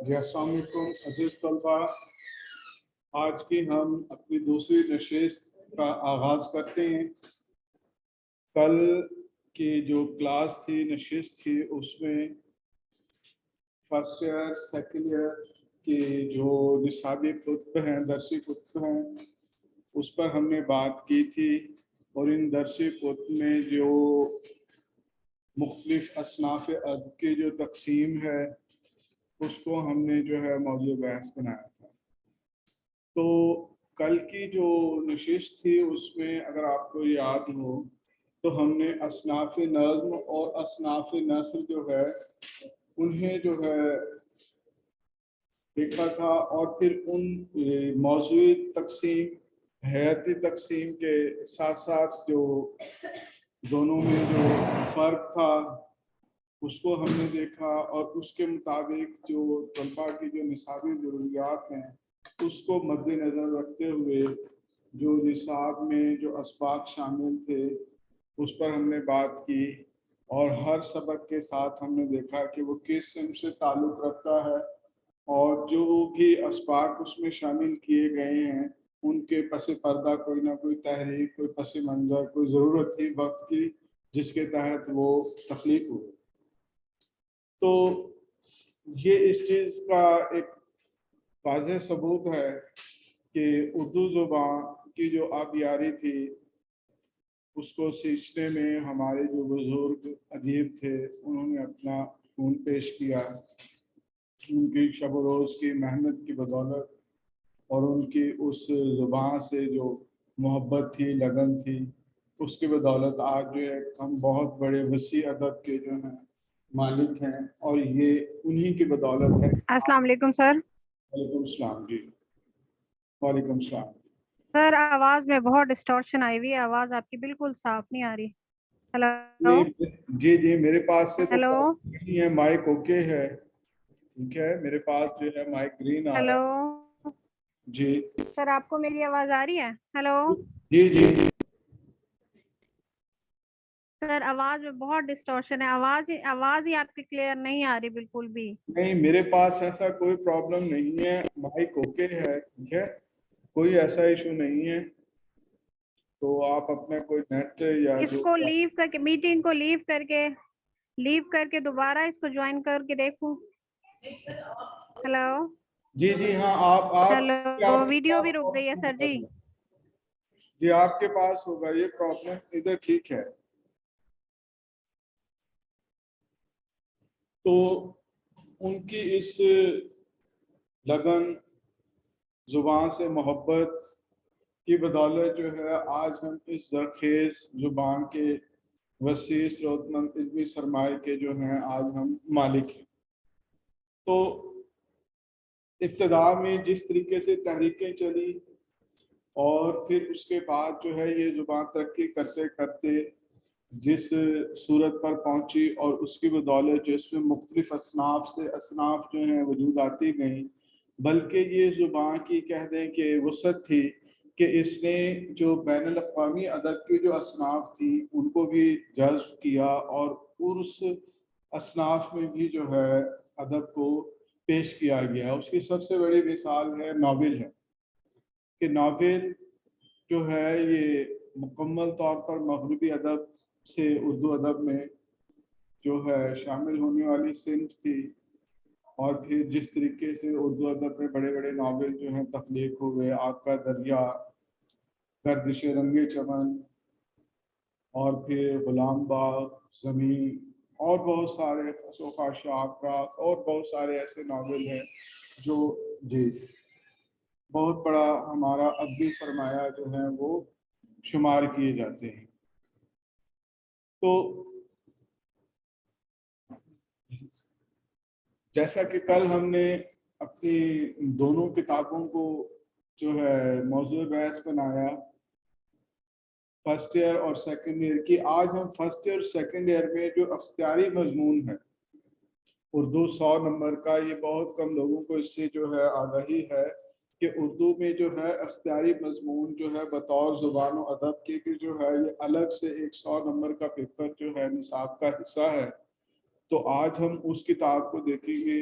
جی السلام علیکم عزیز طلبہ، آج کی ہم اپنی دوسری نشست کا آغاز کرتے ہیں۔ کل کی جو کلاس تھی، نشست تھی، اس میں فرسٹ ایئر سیکنڈ ایئر کی جو نصابی کتب ہیں، درسی کتب ہیں، اس پر ہم نے بات کی تھی، اور ان درسی کتب میں جو مختلف اصناف ادب کی جو تقسیم ہے اس کو ہم نے جو ہے موضوع بحث بنایا تھا۔ تو کل کی جو نشست تھی اس میں اگر آپ کو یاد ہو تو ہم نے اصناف نظم اور اصناف نثر جو ہے انہیں جو ہے دیکھا تھا، اور پھر ان موضوعی تقسیم، حیاتی تقسیم کے ساتھ ساتھ جو دونوں میں جو فرق تھا اس کو ہم نے دیکھا، اور اس کے مطابق جو طلباء کی جو نصابی ضروریات ہیں اس کو مد نظر رکھتے ہوئے جو نصاب میں جو اسباق شامل تھے اس پر ہم نے بات کی، اور ہر سبق کے ساتھ ہم نے دیکھا کہ وہ کس صنف سے تعلق رکھتا ہے، اور جو بھی اسباق اس میں شامل کیے گئے ہیں ان کے پس پردہ کوئی نہ کوئی تحریک، کوئی پس منظر، کوئی ضرورت تھی وقت کی جس کے تحت وہ تخلیق ہوئے۔ تو یہ اس چیز کا ایک واضح ثبوت ہے کہ اردو زبان کی جو آبیاری تھی اس کو سیکھنے میں ہمارے جو بزرگ ادیب تھے انہوں نے اپنا خون پیش کیا، ان کی شب و روز کی محنت کی بدولت اور ان کی اس زبان سے جو محبت تھی، لگن تھی، اس کی بدولت آج جو ہے ہم بہت بڑے وسیع ادب کے جو ہیں مالک ہیں، اور یہ انہی کی بدولت ہے۔ السلام علیکم سر۔ وعلیکم السلام۔ جی وعلیکم السلام۔ سر آواز میں بہت ڈسٹورشن آئی ہوئی ہے، آواز آپ کی بالکل صاف نہیں آ رہی۔ ہیلو جی میرے پاس سے تو ہیلو نہیں ہے، مائک اوکے ہے، ٹھیک ہے، میرے پاس جو ہے مائک گرین آ رہا ہے۔ ہیلو جی سر آپ کو میری آواز آ رہی ہے؟ ہیلو جی سر آواز میں بہت ڈسٹورشن ہے، آواز ہی آپ کی کلیئر نہیں آ رہی بالکل بھی۔ نہیں، میرے پاس ایسا کوئی پرابلم نہیں ہے، مائک اوکے ہے، ٹھیک ہے، کوئی ایسا ایشو نہیں ہے۔ تو آپ اپنا کوئی نیٹ یا اس جو کو لیو کر کے، میٹنگ کو لیو کر کے دوبارہ اس کو جوائن کر کے دیکھوں۔ ہیلو جی ہاں، ہیلو ویڈیو بھی رک گئی ہے سر جی۔ جی آپ کے پاس ہوگا یہ پرابلم، ادھر ٹھیک ہے۔ تو ان کی اس لگن، زبان سے محبت کی بدولت جو ہے آج ہم اس زرخیز زبان کے وسیع ثروت مند علمی سرمایہ کے جو ہیں آج ہم مالک ہیں۔ تو ابتدا میں جس طریقے سے تحریکیں چلی اور پھر اس کے بعد جو ہے یہ زبان ترقی کرتے کرتے جس صورت پر پہنچی، اور اس کی بدولت جو اس میں مختلف اصناف جو ہیں وجود آتی گئیں، بلکہ یہ زبان کی کہہ دیں کہ وسعت تھی کہ اس نے جو بین الاقوامی ادب کی جو اصناف تھی ان کو بھی جذب کیا، اور اس اصناف میں بھی جو ہے ادب کو پیش کیا گیا۔ اس کی سب سے بڑی مثال ہے ناول ہے، کہ ناول جو ہے یہ مکمل طور پر مغربی ادب سے اردو ادب میں جو ہے شامل ہونے والی صنف تھی، اور پھر جس طریقے سے اردو ادب میں بڑے بڑے ناول جو ہیں تخلیق ہوئے، آگ کا دریا، گردش رنگ چمن، اور پھر غلام باغ، زمین، اور بہت سارے صوفہ شاپ کا، اور بہت سارے ایسے ناول ہیں جو جی بہت بڑا ہمارا ادبی سرمایہ جو ہے وہ شمار کیے جاتے ہیں۔ تو جیسا کہ کل ہم نے اپنی دونوں کتابوں کو جو ہے موضوع بحث بنایا، فرسٹ ایئر اور سیکنڈ ایئر کی، آج ہم فرسٹ ایئر سیکنڈ ایئر میں جو اختیاری مضمون ہے اردو 100 نمبر کا، یہ بہت کم لوگوں کو اس سے جو ہے آگاہی ہے کہ اردو میں جو ہے اختیاری مضمون جو ہے بطور زبان و ادب کے جو ہے یہ الگ سے ایک 100 نمبر کا پیپر جو ہے نصاب کا حصہ ہے۔ تو آج ہم اس کتاب کو دیکھیں گے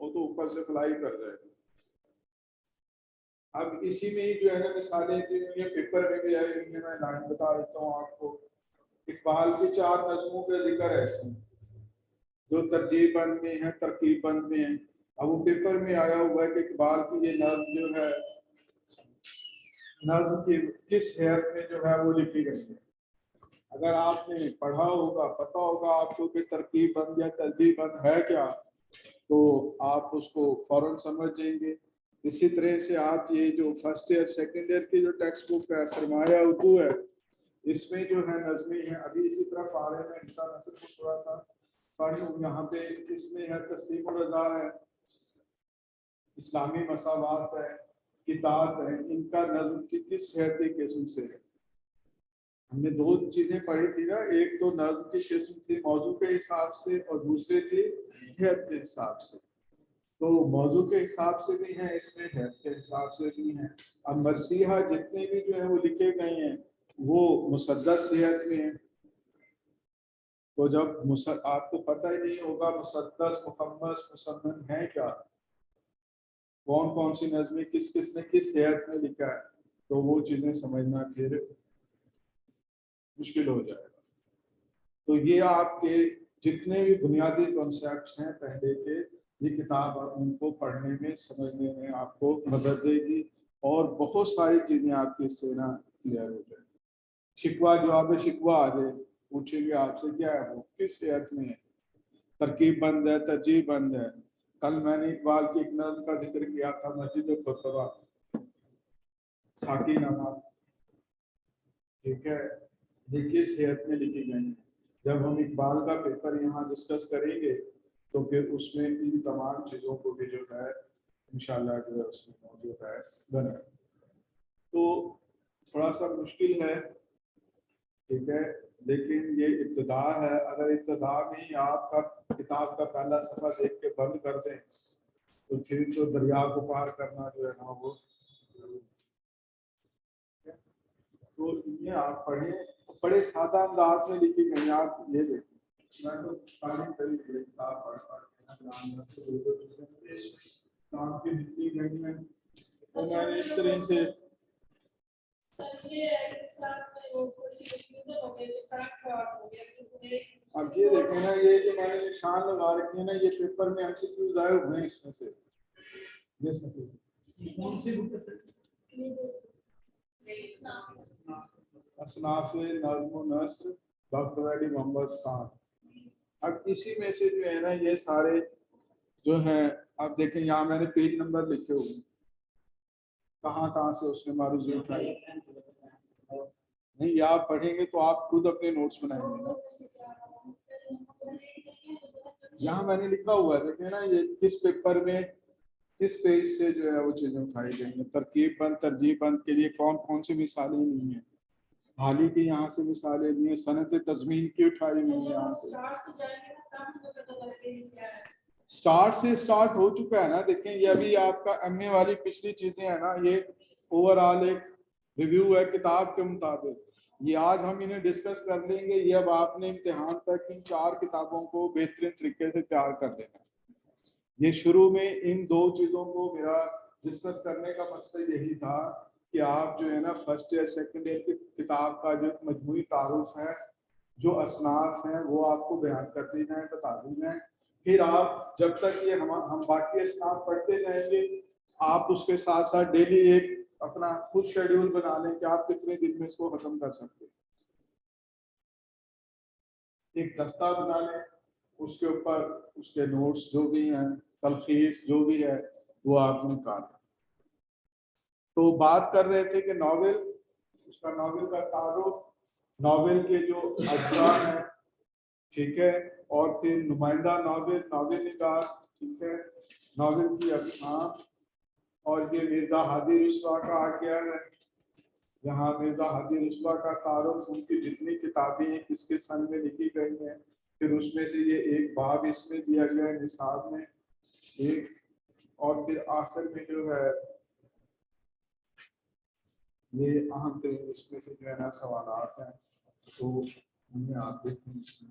وہ تو اوپر سے فلائی کر جائے گا. اب اسی میں ہی جو ہے نا مثالیں یہ پیپر میں بھی آئی ہوئی ہیں, میں لائن بتا دیتا ہوں آپ کو. اقبال کی 4 نظموں کا ذکر ہے اس میں جو ترجیح بند میں ہیں, ترکیب بند میں ہیں. اب وہ پیپر میں آیا ہوا ہے کہ اقبال کی یہ نظم جو ہے نظم کی کس حیثیت میں جو ہے وہ لکھی گئی ہے. اگر آپ نے پڑھا ہوگا, پتا ہوگا آپ کو کہ ترکیب بند یا ترجیح بند ہے کیا, تو آپ اس کو فوراً سمجھ جائیں گے. اسی طرح سے آپ یہ جو فرسٹ ایئر سیکنڈ ایئر کی جو ٹیکسٹ بک ہے سرمایہ اردو ہے, اس میں جو ہے نظمیں ہیں. ابھی اسی طرح پا رہے میں حصہ نصر کو تھوڑا سا پڑھ لوں. یہاں پہ اس میں ہے تسلیم الرضا ہے, اسلامی مساوات ہے, کتاب ہے. ان کا نظم کی کس حیثیتی قسم سے ہے. ہم نے 2 چیزیں پڑھی تھی نا, ایک تو نظم کی قسم تھی موضوع کے حساب سے اور دوسری تھی حیثیت کے حساب سے. تو موضوع کے حساب سے بھی ہیں اس میں, حیثیت کے حساب سے بھی ہیں. اب مرثیہ جتنے بھی جو ہیں وہ لکھے گئے ہیں وہ مسدس حیثیت میں ہیں. تو جب آپ کو پتہ ہی نہیں ہوگا مسدس مخمس مسنن ہے کیا, کون کون سی نظمیں کس نے کس حیثیت میں لکھا ہے, تو وہ چیزیں سمجھنا پھر مشکل ہو جائے گا. تو یہ آپ کے جتنے بھی بنیادی کانسیپٹس ہیں پہلے کے, یہ کتاب ان کو پڑھنے میں سمجھنے میں آپ کو مدد دے گی اور بہت ساری چیزیں آپ کی اس سے نا کلیئر ہو جائیں. شکوہ جواب شکوہ آ جائے, پوچھیں گے آپ سے کیا ہے وہ کس حیثیت میں ہے, ترکیب بند ہے, ترجیح بند ہے. کل میں نے اقبال کی ایک نظم کا ذکر کیا تھا, مسجد خطبہ ساکی نامہ, ٹھیک ہے, یہ کس حیثیت میں لکھی گئی ہیں. جب ہم اقبال کا پیپر یہاں ڈسکس کریں گے تو پھر اس میں ان تمام چیزوں کو بھی جو ہے انشاءاللہ جو ہے اس میں موضوع بنے. تو تھوڑا سا مشکل ہے, ٹھیک ہے, لیکن یہ ابتدا ہے. اگر ابتدا میں ہی آپ کا کتاب کا پہلا صفحہ دیکھ کے بند کر دیں تو پھر تو دریا کو پار کرنا جو ہے نا وہ, تو یہ آپ پڑھیں. بڑے سادہ انداز میں لکھی گئی. آپ یہ دیکھیں, میں تو تعلیم کری کتاب پڑھ کام کی لکھی گئی ہے, تو میں نے اس طرح سے اب یہ دیکھیں نا, یہ جو میں نے نشان لگا رکھے ہیں نا, یہ پیپر میں ہم سے کیوں ظاہر ہوئے ہیں. اس میں سے یہ اصناف نظم و نثر ڈاکٹر علی محمد خان. اب اسی میں سے جو ہے نا یہ سارے جو ہیں, اب دیکھیں یہاں میں نے پیج نمبر لکھے ہوئے, کہاں سے اس نے معروضی اٹھائی. نہیں, یہ آپ پڑھیں گے تو آپ خود اپنے نوٹس بنائیں گے نا. یہاں میں نے لکھا ہوا ہے, دیکھیں نا یہ کس پیپر میں کس پیج سے جو ہے وہ چیزیں اٹھائی گئی ہیں. ترکیب بند ترجیح بند کے لیے کون کون سی مثالیں نہیں ہیں. حالی کی یہاں سے مثالیں دی ہیں, صنعت تضمین کی اٹھائی ہوئی ہیں. یہاں سے سٹارٹ سے سٹارٹ ہو چکا ہے نا. دیکھیں یہ ابھی آپ کا ایم اے والی پچھلی چیزیں ہیں نا, یہ اوور آل ایک ریویو ہے کتاب کے مطابق. یہ آج ہم انہیں ڈسکس کر لیں گے. یہ اب آپ نے امتحان تک ان 4 کتابوں کو بہترین طریقے سے تیار کر دینا ہے. یہ شروع میں ان 2 چیزوں کو میرا ڈسکس کرنے کا مقصد یہی تھا کہ آپ جو ہے نا فرسٹ ایئر سیکنڈ ایئر کی کتاب کا جو مجموعی تعارف ہے, جو اصناف ہیں وہ آپ کو بیان کر دی جائیں, بتا دی جائیں. پھر آپ جب تک یہ ہم باقی اصناف پڑھتے جائیں گے, آپ اس کے ساتھ ساتھ ڈیلی ایک اپنا خود شیڈیول بنا لیں کہ آپ کتنے دن میں اس کو ختم کر سکتے ہیں. ایک دستہ بنا لیں, اس کے اوپر اس کے نوٹس جو بھی ہیں, تلخیص جو بھی ہے وہ آپ نکال لیں. تو بات کر رہے تھے کہ ناول, اس کا ناول کا تعارف, ناول کے جو اجزاء ہیں, ٹھیک ہے, اور پھر نمائندہ ناول, ناول نگار, ٹھیک ہے, ناول کی اقسام, اور یہ مرزا ہادی رسوا کا آ گیا ہے. یہاں مرزا ہادی رسوا کا تعارف, ان کی جتنی کتابیں ہیں کس کس سن میں لکھی گئی ہیں, پھر اس میں سے یہ ایک باب اس میں دیا گیا ہے نصاب میں ایک, اور پھر آخر میں جو ہے یہ اہم ترین اس میں سے جو ہے نا سوالات ہیں. تو ہمیں آپ دیکھیں اس میں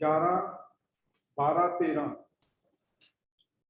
11, 12, 13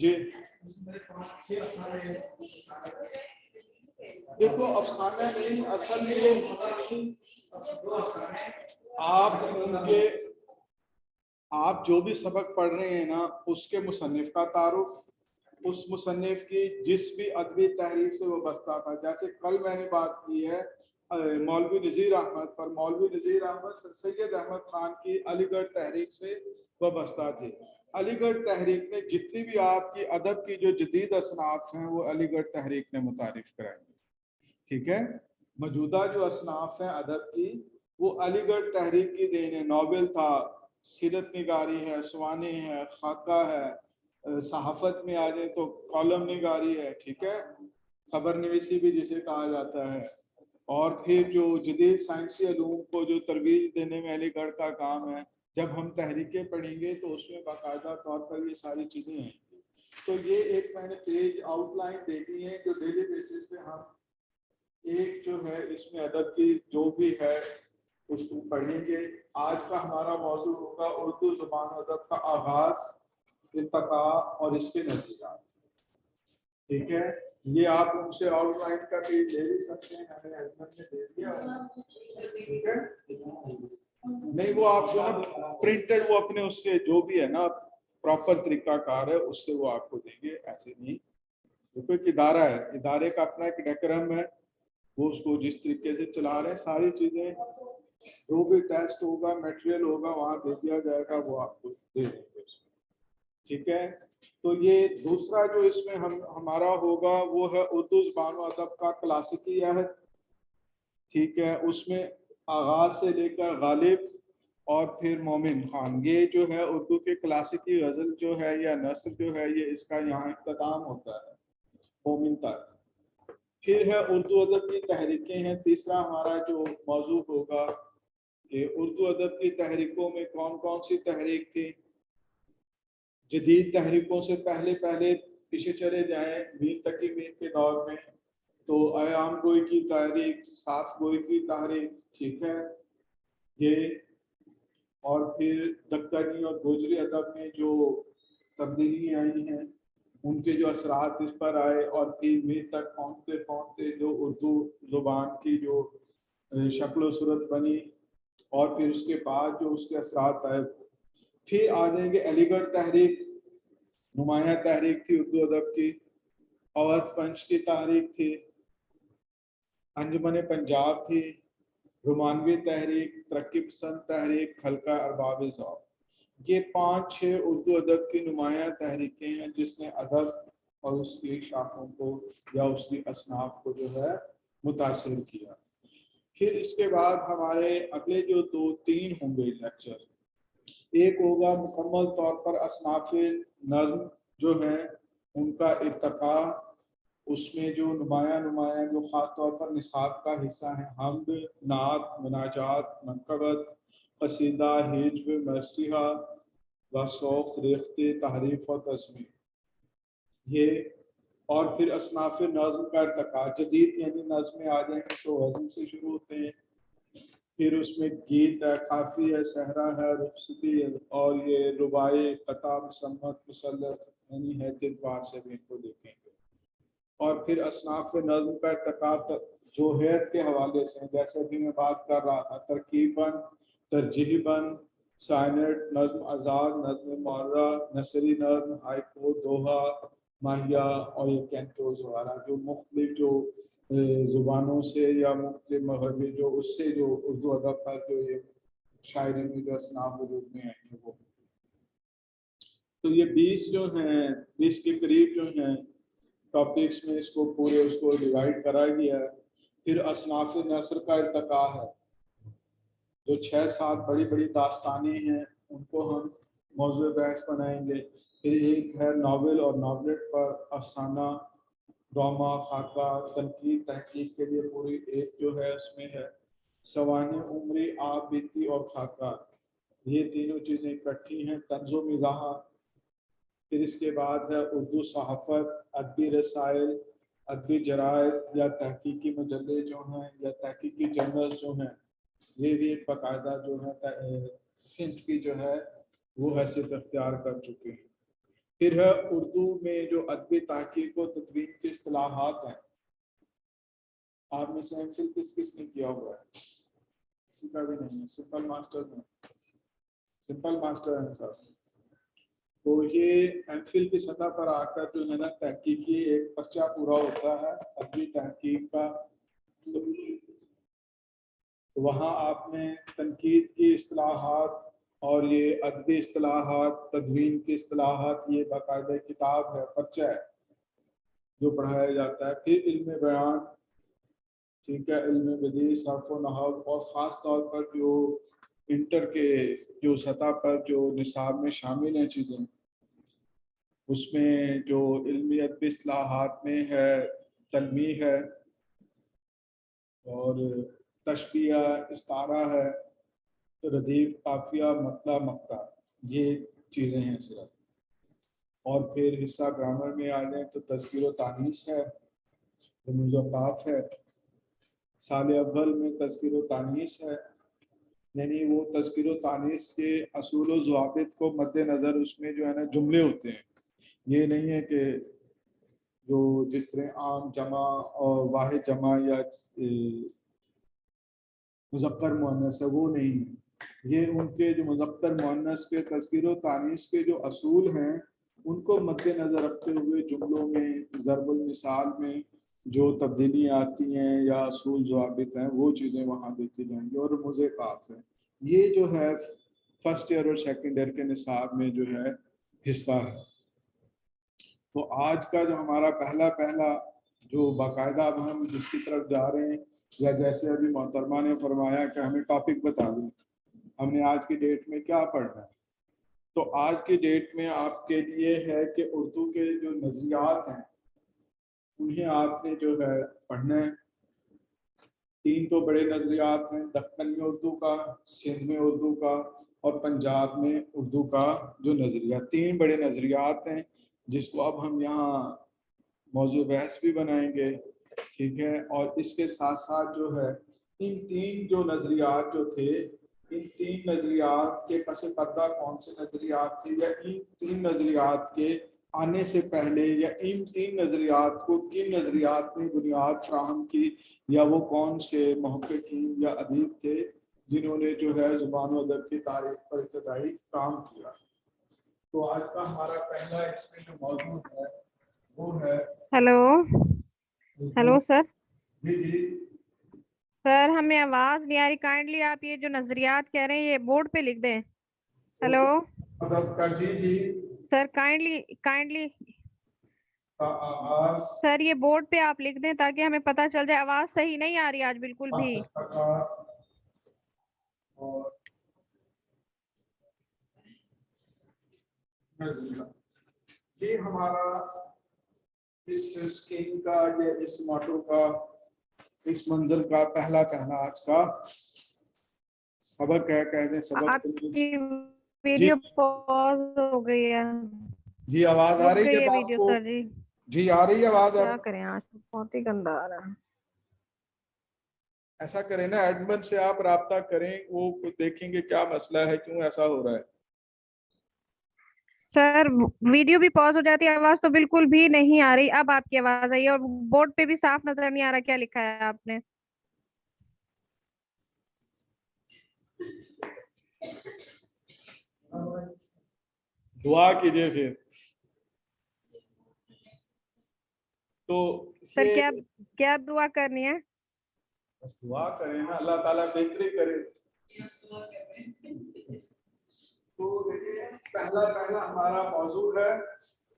جی دیکھو افسانہ نہیں، اصل یہ آپ جو بھی سبق پڑھ رہے ہیں نا، اس کے مصنف کا تعارف، اس مصنف کی جس بھی ادبی تحریر سے وہ بستہ تھا. جیسے کل میں نے بات کی ہے مولوی نذیر احمد پر. مولوی نذیر احمد سید احمد خان کی علی گڑھ تحریک سے وابستہ تھے. علی گڑھ تحریک میں جتنی بھی آپ کی ادب کی جو جدید اصناف ہیں وہ علی گڑھ تحریک نے متعارف کرائیں گے. ٹھیک ہے، موجودہ جو اصناف ہیں ادب کی وہ علی گڑھ تحریک کی دین ہے. ناول تھا، سیرت نگاری ہے، سوانح ہے، خاکہ ہے، صحافت میں آ جائے تو کالم نگاری ہے. ٹھیک ہے، خبر نویسی بھی جسے کہا جاتا ہے. اور پھر جو جدید سائنسی علوم کو جو ترویج دینے میں علی گڑھ کا کام ہے، جب ہم تحریکیں پڑھیں گے تو اس میں باقاعدہ طور پر یہ ساری چیزیں ہیں. تو یہ ایک میں نے پیج آؤٹ لائن دیکھی ہے جو ڈیلی بیسس پہ ہم ایک جو ہے اس میں ادب کی جو بھی ہے اس کو پڑھیں گے. آج کا ہمارا موضوع ہوگا اردو زبان و ادب کا آغاز، ارتقاء اور اس کے نظریات. ٹھیک ہے، یہ آپ ان سے آؤٹ لائن کا پیج لے بھی سکتے ہیں، ہمیں ایڈمن نے دے دیا. ٹھیک ہے، نہیں وہ آپ جو ہے پرنٹڈ وہ اپنے اس سے جو بھی ہے نا پراپر طریقہ کار ہے اس سے وہ آپ کو دیں گے، ایسے نہیں. دیکھو ایک ادارہ ہے، ادارے کا اپنا ایک ڈیکرم ہے، وہ اس کو جس طریقے سے چلا رہے ہیں ساری چیزیں جو بھی ٹیسٹ ہوگا میٹیریل ہوگا وہاں دے دیا جائے گا، وہ آپ کو دے دیں گے. ٹھیک ہے، تو یہ دوسرا جو اس میں ہمارا ہوگا وہ ہے اردو زبان و ادب کا کلاسیکی عہد. ٹھیک ہے، اس میں آغاز سے لے کر غالب اور پھر مومن خان، یہ جو ہے اردو کے کلاسیکی غزل جو ہے یا نثر جو ہے یہ اس کا یہاں اختتام ہوتا ہے مومن تک. پھر ہے اردو ادب کی تحریکیں ہیں. تیسرا ہمارا جو موضوع ہوگا کہ اردو ادب کی تحریکوں میں کون کون سی تحریک تھی. جدید تحریکوں سے پہلے پیچھے چلے جائیں میر تقی میر کے دور میں تو ایام گوئی کی تحریک، صاف گوئی کی تحریک. ٹھیک ہے، یہ اور پھر دکنی اور گوجری ادب میں جو تبدیلی آئی ہیں ان کے جو اثرات اس پر آئے اور پھر میر تک پہنچتے جو اردو زبان کی جو شکل و صورت بنی اور پھر اس کے بعد جو اس کے اثرات آئے. پھر آ جائیں گے علی گڑھ تحریک، نمایاں تحریک تھی اردو ادب کی. اودھ پنچ کی تحریک تھی، انجمن پنجاب تھی، رومانوی تحریک، ترقی پسند تحریک، حلقہ ارباب ذوق. یہ 5-6 اردو ادب کی نمایاں تحریکیں ہیں جس نے ادب اور اس کی شاخوں کو یا اس کی اصناف کو جو ہے متاثر کیا. پھر اس کے بعد ہمارے اگلے جو 2-3 ہوں گے لیکچر، ایک ہوگا مکمل طور پر اصناف نظم جو ہیں ان کا ارتقاء. اس میں جو نمایاں جو خاص طور پر نصاب کا حصہ ہیں حمد، نعت، مناجات، منقبت، قصیدہ، ہجو، مرثیہ و سوخت، ریختہ، تحریف اور تزمین، یہ. اور پھر اصناف نظم کا ارتقاء، جدید یعنی نظم میں آ جائیں گے تو غزل سے شروع ہوتے ہیں. پھر اس میں گیت ہے، قافی ہے، صحرا ہے، رخصتی ہے اور یہ رباعی، قطع، مصنف، مثلث یعنی ہے تدبار سے بھی ان کو دیکھیں گے. اور پھر اصناف نظم کا ارتقاء جو حیرت کے حوالے سے جیسے بھی میں بات کر رہا تھا، ترکیباً، ترجیحاً، سائنٹ، نظم آزاد، نظم معرہ، نثری نظم، ہائیکو، دوہا، ماہیہ اور یہ کینٹوز وغیرہ جو مختلف جو زبانوں سے یا مختلف مغربی جو اس سے جو اردو ادب پر جو یہ شاعری میں جو اصناف وجود میں آئیں گے وہ. تو یہ 20 جو ہیں 20 کے قریب جو ہیں ٹاپکس میں اس کو پورے اس کو ڈیوائڈ کرا گیا ہے. پھر اصناف نثر کا ارتقاء ہے، جو 6-7 بڑی داستانیں ہیں ان کو ہم موضوع بحث بنائیں گے. پھر ایک ہے ناول اور ناولٹ پر، افسانہ، ڈرامہ، خاکہ، تنقید، تحقیق کے لیے پوری ایک جو ہے اس میں ہے سوانح، عمری، آپ بیتی اور خاکہ، یہ تینوں چیزیں اکٹھی ہیں. طنز و مزاح. پھر اس کے بعد ہے اردو صحافت، ادبی رسائل، ادبی جرائد یا تحقیقی مجلے جو ہیں یا تحقیقی جرنل جو ہیں، یہ بھی ایک باقاعدہ جو ہے صنف کی جو ہے وہ حیثیت اختیار کر چکے ہیں. پھر ہے اردو میں جو ادبی تحقیق و تدوین کے اصطلاحات ہیں. آپ میں سے ایم فل کس نے کیا ہوا ہے؟ کسی کا بھی نہیں ہے. سمپل ماسٹر میں سمپل ماسٹر ہے صاحب. تو یہ ایم فل کی سطح پر آ کر جو ہے نا تحقیقی ایک پرچہ پورا ہوتا ہے ادبی تحقیق کا. وہاں آپ نے تنقید کی اصطلاحات اور یہ ادبی اصطلاحات تدوین کی اصطلاحات یہ باقاعدہ کتاب ہے پرچہ ہے جو پڑھایا جاتا ہے. پھر علم بیان ٹھیک ہے علم بدیع صرف و نحو اور خاص طور پر جو انٹر کے جو سطح پر جو نصاب میں شامل ہیں چیزیں اس میں جو علمی ادبی اصطلاحات میں ہے تلمیح ہے اور تشبیہ استعارہ ہے ردیف قافیہ مطلع مقطع یہ چیزیں ہیں صرف. اور پھر حصہ گرامر میں آ جائیں تو تذکیر و تانیث ہے رموز و قاف ہے. سال اول میں تذکیر و تانیث ہے یعنی وہ تذکیر و تانیث کے اصول و ضوابط کو مد نظر اس میں جو ہے نا جملے ہوتے ہیں. یہ نہیں ہے کہ جو جس طرح عام جمع اور واحد جمع یا مذکر مؤنث ہے وہ نہیں ہے. یہ ان کے جو مذکر مؤنث کے تذکیر و تانیث کے جو اصول ہیں ان کو مد نظر رکھتے ہوئے جملوں میں ضرب المثال میں جو تبدیلیاں آتی ہیں یا اصول ضوابط ہیں وہ چیزیں وہاں دیکھی جائیں گی. اور رموز قاف ہے یہ جو ہے فرسٹ ایئر اور سیکنڈ ایئر کے نصاب میں جو ہے حصہ ہے. تو آج کا جو ہمارا پہلا جو باقاعدہ اب ہم جس کی طرف جا رہے ہیں یا جیسے ابھی محترمہ نے فرمایا کہ ہمیں ٹاپک بتا دیں ہم نے آج کی ڈیٹ میں کیا پڑھنا ہے. تو آج کی ڈیٹ میں آپ کے لیے ہے کہ اردو کے جو نظریات ہیں انہیں آپ نے جو ہے پڑھنا ہے. 3 تو بڑے نظریات ہیں دکن میں اردو کا سندھ میں اردو کا اور پنجاب میں اردو کا جو نظریہ 3 بڑے نظریات ہیں جس کو اب ہم یہاں موضوع بحث بھی بنائیں گے ٹھیک ہے. اور اس کے ساتھ ساتھ جو ہے ان 3 جو نظریات جو تھے ان 3 نظریات کے پس پردہ کون سے نظریات تھے یا ان 3 نظریات کے آنے سے پہلے یا ان 3 نظریات کو کن نظریات نے بنیاد فراہم کی یا وہ کون سے محققین یا ادیب تھے جنہوں نے جو ہے زبان و ادب کی تاریخ پر ابتدائی کام کیا. تو آج کا ہمارا پہلا اس میں جو موضوع ہے وہ ہے ہیلو سر. جی سر ہمیں آواز نہیں آ رہی کائنڈلی آپ یہ جو نظریات کہہ رہے ہیں یہ بورڈ پہ لکھ دیں. ہیلو ادب کا جی سر کائنڈلی کا آغاز سر یہ بورڈ پہ آپ لکھ دیں تاکہ ہمیں پتہ چل جائے. آواز صحیح نہیں آ رہی آج بالکل بھی. اور یہ ہمارا اس اسکیم کا یا اس موٹو کا اس منظر کا پہلا آج کا سبق ہے کہہ دیں سبق. آپ کی ویڈیو پاز ہو گئی ہے. جی آواز آ رک رہی گئی ہے ہے آپ ویڈیو کو؟ سر. جی جی آ رہی ہے آواز. کیا کریں آج بہت ہی گندا آ رہا ہے. ایسا کریں نا ایڈمن سے آپ رابطہ کریں وہ دیکھیں گے کیا مسئلہ ہے کیوں ایسا ہو رہا ہے. سر ویڈیو بھی پاز ہو جاتی ہے آواز تو بالکل بھی نہیں آ رہی. اب آپ کی آواز آئی ہے اور بورڈ پہ بھی صاف نظر نہیں آ رہا کیا لکھا ہے آپ نے. دعا کیجئے پھر. تو سر کیا دعا کرنی ہے؟ بس دعا کریں نا اللہ تعالیٰ بہتری کرے. تو دیکھیں پہلا ہمارا موضوع ہے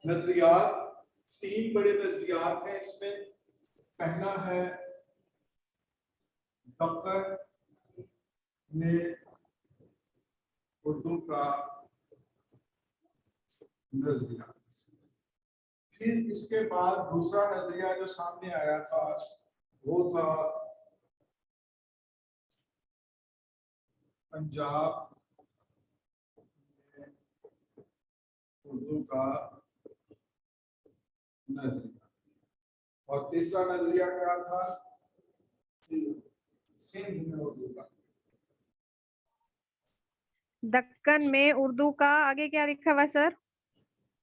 نظریات. 3 بڑے نظریات ہیں اس میں. پہلا ہے دکن میں اردو کا نظریہ. پھر اس کے بعد دوسرا نظریہ جو سامنے آیا تھا وہ تھا پنجاب میں اردو کا نظریہ. اور تیسرا نظریہ کیا تھا سندھ میں اردو کا. دکن میں اردو کا آگے کیا لکھا ہوا ہے سر؟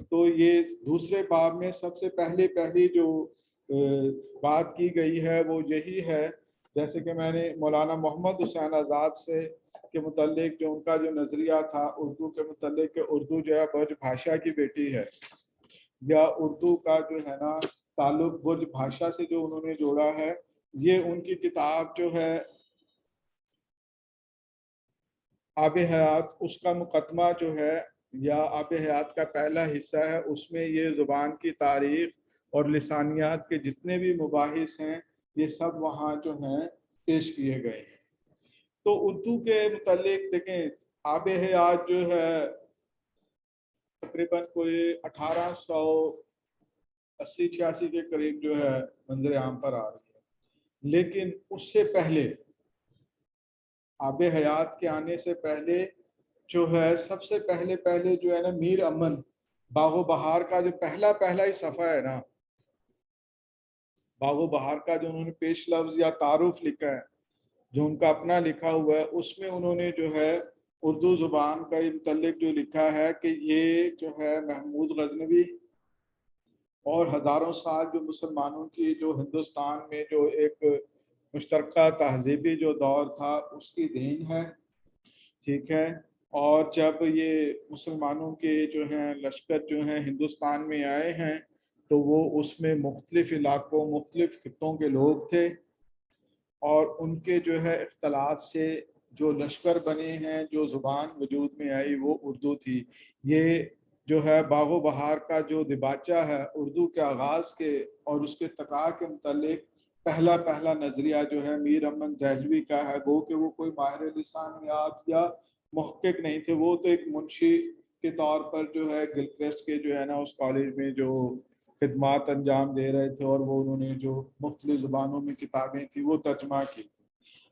تو یہ دوسرے باب میں سب سے پہلی جو بات کی گئی ہے وہ یہی ہے، جیسے کہ میں نے مولانا محمد حسین آزاد سے کے متعلق جو ان کا جو نظریہ تھا اردو کے متعلق کہ اردو جو ہے برج بھاشا کی بیٹی ہے، یا اردو کا جو ہے نا تعلق برج بھاشا سے جو انہوں نے جوڑا ہے، یہ ان کی کتاب جو ہے آب حیات، اس کا مقدمہ جو ہے یا آب حیات کا پہلا حصہ ہے، اس میں یہ زبان کی تاریخ اور لسانیات کے جتنے بھی مباحث ہیں یہ سب وہاں جو ہیں پیش کیے گئے ہیں۔ تو اردو کے متعلق دیکھیں آب حیات جو ہے تقریباً کوئی 1880-86 کے قریب جو ہے منظر عام پر آ رہی ہے، لیکن اس سے پہلے آب حیات کے آنے سے پہلے جو ہے سب سے پہلے جو ہے نا میر امن باغ و بہار کا جو پہلا ہی صفحہ ہے نا، باغ و بہار کا جو انہوں نے پیش لفظ یا تعارف لکھا ہے جو ان کا اپنا لکھا ہوا ہے، اس میں انہوں نے جو ہے اردو زبان کا متعلق جو لکھا ہے کہ یہ جو ہے محمود غزنوی اور ہزاروں سال جو مسلمانوں کی جو ہندوستان میں جو ایک مشترکہ تہذیبی جو دور تھا اس کی دین ہے، ٹھیک ہے۔ اور جب یہ مسلمانوں کے جو ہیں لشکر جو ہیں ہندوستان میں آئے ہیں تو وہ اس میں مختلف علاقوں مختلف خطوں کے لوگ تھے، اور ان کے جو ہے اختلاط سے جو لشکر بنے ہیں، جو زبان وجود میں آئی وہ اردو تھی۔ یہ جو ہے باغ و بہار کا جو دباچہ ہے اردو کے آغاز کے اور اس کے ارتقاء کے متعلق پہلا نظریہ جو ہے میر امن دہلوی کا ہے، گو کہ وہ کوئی ماہر لسانیات یا محقق نہیں تھے، وہ تو ایک منشی کے طور پر جو ہے گلکرسٹ کے جو ہے نا اس کالج میں جو خدمات انجام دے رہے تھے، اور وہ انہوں نے جو مختلف زبانوں میں کتابیں تھیں وہ ترجمہ کی تھی،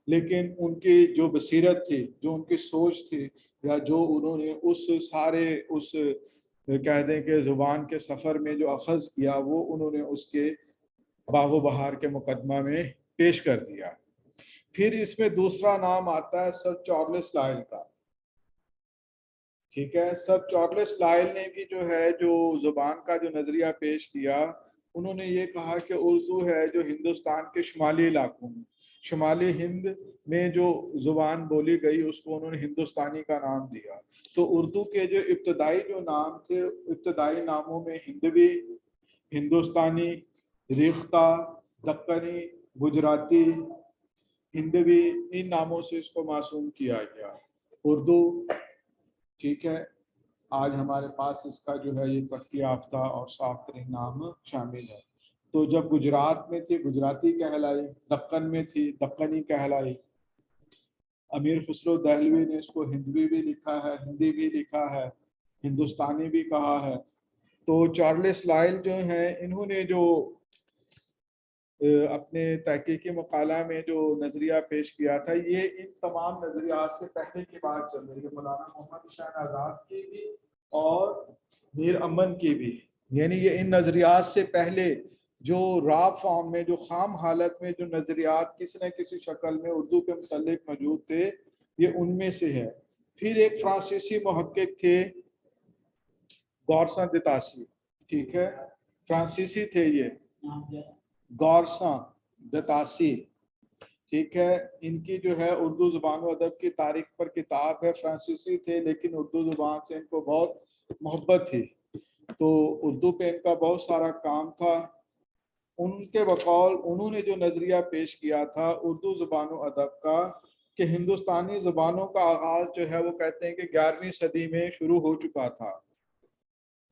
لیکن ان کی جو بصیرت تھی، جو ان کی سوچ تھی، یا جو انہوں نے اس سارے اس کہہ دیں کہ زبان کے سفر میں جو اخذ کیا وہ انہوں نے اس کے باغ و بہار کے مقدمہ میں پیش کر دیا۔ پھر اس میں دوسرا نام آتا ہے سر چارلس لائل کا، ٹھیک ہے۔ سر چارلس لائل نے بھی جو ہے جو زبان کا جو نظریہ پیش کیا، انہوں نے یہ کہا کہ اردو ہے جو ہندوستان کے شمالی علاقوں میں، شمالی ہند میں جو زبان بولی گئی اس کو انہوں نے ہندوستانی کا نام دیا۔ تو اردو کے جو ابتدائی جو نام تھے، ابتدائی ناموں میں ہندوی، ہندوستانی، ریختہ، دکنی، گجراتی، ہندوی، ان ناموں سے اس کو موسوم کیا گیا۔ اردو، ٹھیک ہے، آج ہمارے پاس اس کا جو ہے یہ ترقی یافتہ اور صاف ترین نام شامل ہے۔ تو جب گجرات میں تھی گجراتی کہلائی، دکن میں تھی دکنی کہلائی۔ امیر خسرو دہلوی نے اس کو ہندوی بھی لکھا ہے، ہندی بھی لکھا ہے، ہندوستانی بھی کہا ہے۔ تو چارلس لائل جو ہیں انہوں نے جو اپنے تحقیقی مقالہ میں جو نظریہ پیش کیا تھا، یہ ان تمام نظریات سے پہلے کی بات چل رہی ہے، مولانا محمد حسین آزاد کی بھی اور میر امن کی بھی، یعنی یہ ان نظریات سے پہلے جو را فارم میں جو خام حالت میں جو نظریات کسی نہ کسی شکل میں اردو کے متعلق موجود تھے، یہ ان میں سے ہے۔ پھر ایک فرانسیسی محقق تھے گورسن دتاسی، ٹھیک ہے، فرانسیسی تھے یہ، گورسن دتاسی، ٹھیک ہے۔ ان کی جو ہے اردو زبان و ادب کی تاریخ پر کتاب ہے، فرانسیسی تھے لیکن اردو زبان سے ان کو بہت محبت تھی، تو اردو پہ ان کا بہت سارا کام تھا۔ ان کے بقول انہوں نے جو نظریہ پیش کیا تھا اردو زبان و ادب کا کہ ہندوستانی زبانوں کا آغاز جو ہے وہ کہتے ہیں کہ 11ویں صدی میں شروع ہو چکا تھا۔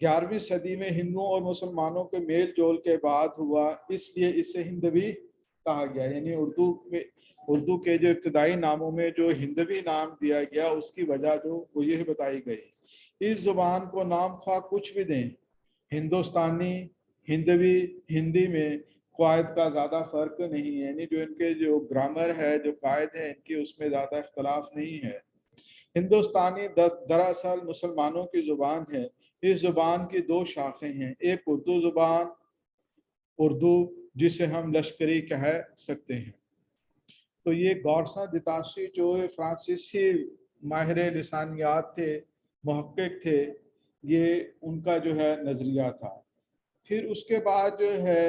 11ویں صدی میں ہندوؤں اور مسلمانوں کے میل جول کے بعد ہوا، اس لیے اسے ہندوی کہا گیا، یعنی اردو کے جو ابتدائی ناموں میں جو ہندوی نام دیا گیا اس کی وجہ جو وہ یہ بتائی گئی۔ اس زبان کو نام خواہ کچھ بھی دیں، ہندوستانی، ہندوی، ہندی میں قواعد کا زیادہ فرق نہیں ہے، یعنی جو ان کے جو گرامر ہے، جو قواعد ہے ان کی اس میں زیادہ اختلاف نہیں ہے۔ ہندوستانی دراصل مسلمانوں کی زبان ہے۔ اس زبان کی دو شاخیں ہیں، ایک اردو زبان، اردو جسے ہم لشکری کہہ سکتے ہیں۔ تو یہ گورسن دتاسی جو فرانسیسی ماہر لسانیات تھے، محقق تھے، یہ ان کا جو ہے نظریہ تھا. پھر اس کے بعد جو ہے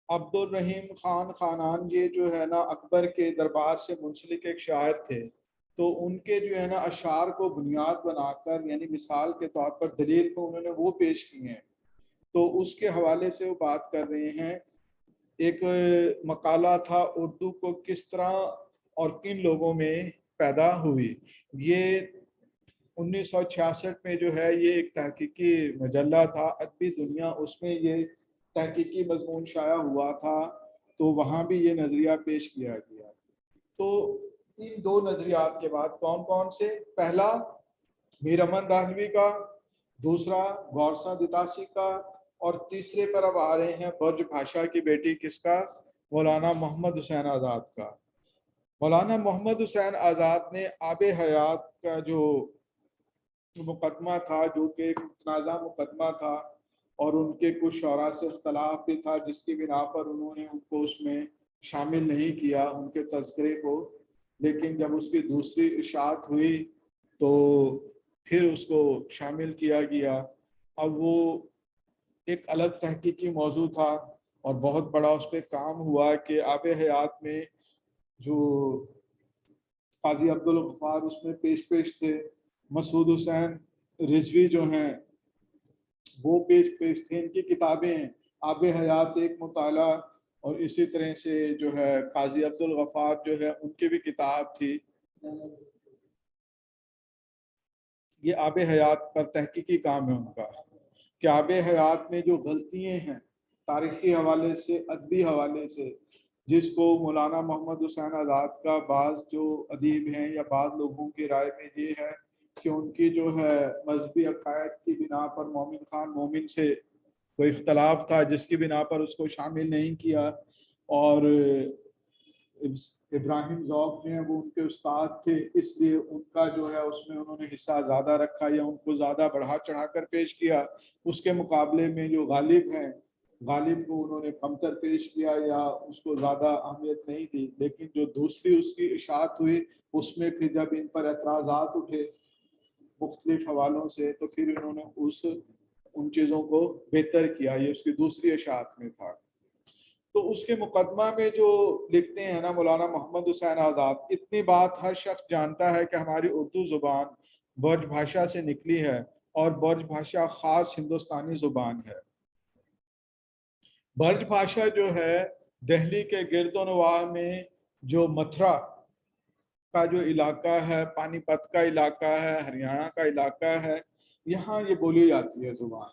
عبد الرحیم خان خانان یہ جو ہے نا اکبر کے دربار سے منسلک ایک شاعر تھے. تو ان کے جو ہے نا اشعار کو بنیاد بنا کر یعنی مثال کے طور پر دلیل کو انہوں نے وہ پیش کی ہیں. تو اس کے حوالے سے وہ بات کر رہے ہیں. ایک مقالہ تھا اردو کو کس طرح اور کن لوگوں میں پیدا ہوئی. یہ 1966 میں جو ہے یہ ایک تحقیقی مجلہ تھا ادبی دنیا, اس میں یہ تحقیقی مضمون شائع ہوا تھا. تو وہاں بھی یہ نظریہ پیش کیا گیا. تو ان دو نظریات کے بعد کون کون سے؟ پہلا میر امن دہلوی کا, دوسرا گورسا دتاسی کا, اور تیسرے پر اب آ رہے ہیں برج بھاشا کی بیٹی کس کا؟ مولانا محمد حسین آزاد کا. مولانا محمد حسین آزاد نے آب حیات کا جو مقدمہ تھا, جو کہ ایک متنازع مقدمہ تھا اور ان کے کچھ شعراء سے اختلاف بھی تھا, جس کی بنا پر انہوں نے ان کو اس میں شامل نہیں کیا ان کے تذکرے کو. لیکن جب اس کی دوسری اشاعت ہوئی تو پھر اس کو شامل کیا گیا. اب وہ ایک الگ تحقیقی موضوع تھا اور بہت بڑا اس پہ کام ہوا کہ آب حیات میں جو قاضی عبدالغفار اس میں پیش تھے, مسعود حسین رضوی جو ہیں وہ پیش تھے. ان کی کتابیں ہیں آب حیات ایک مطالعہ, اور اسی طرح سے جو ہے قاضی عبدالغفار جو ہے ان کی بھی کتاب تھی. یہ آب حیات پر تحقیقی کام ہے ان کا کہ آب حیات میں جو غلطیاں ہیں تاریخی حوالے سے, ادبی حوالے سے, جس کو مولانا محمد حسین آزاد کا بعض جو ادیب ہیں یا بعض لوگوں کی رائے میں یہ ہے کہ ان کی جو ہے مذہبی عقائد کی بنا پر مومن خان مومن سے کوئی اختلاف تھا, جس کی بنا پر اس کو شامل نہیں کیا. اور ابراہیم ذوق جو ہیں وہ ان کے استاد تھے, اس لیے ان کا جو ہے اس میں انہوں نے حصہ زیادہ رکھا یا ان کو زیادہ بڑھا چڑھا کر پیش کیا. اس کے مقابلے میں جو غالب ہیں, غالب کو انہوں نے کمتر پیش کیا یا اس کو زیادہ اہمیت نہیں دی. لیکن جو دوسری اس کی اشاعت ہوئی اس میں پھر جب ان پر اعتراضات اٹھے مختلف حوالوں سے تو پھر انہوں نے ان چیزوں کو بہتر کیا. یہ اس کی دوسری اشاعت میں تھا. تو اس کے مقدمہ میں جو لکھتے ہیں نا مولانا محمد حسین آزاد, اتنی بات ہر شخص جانتا ہے کہ ہماری اردو زبان برج بھاشا سے نکلی ہے اور برج بھاشا خاص ہندوستانی زبان ہے. برج بھاشا جو ہے دہلی کے گرد و نواح میں جو متھرا کا جو علاقہ ہے, پانی پت کا علاقہ ہے, ہریانہ کا علاقہ ہے, یہاں یہ بولی جاتی ہے زبان.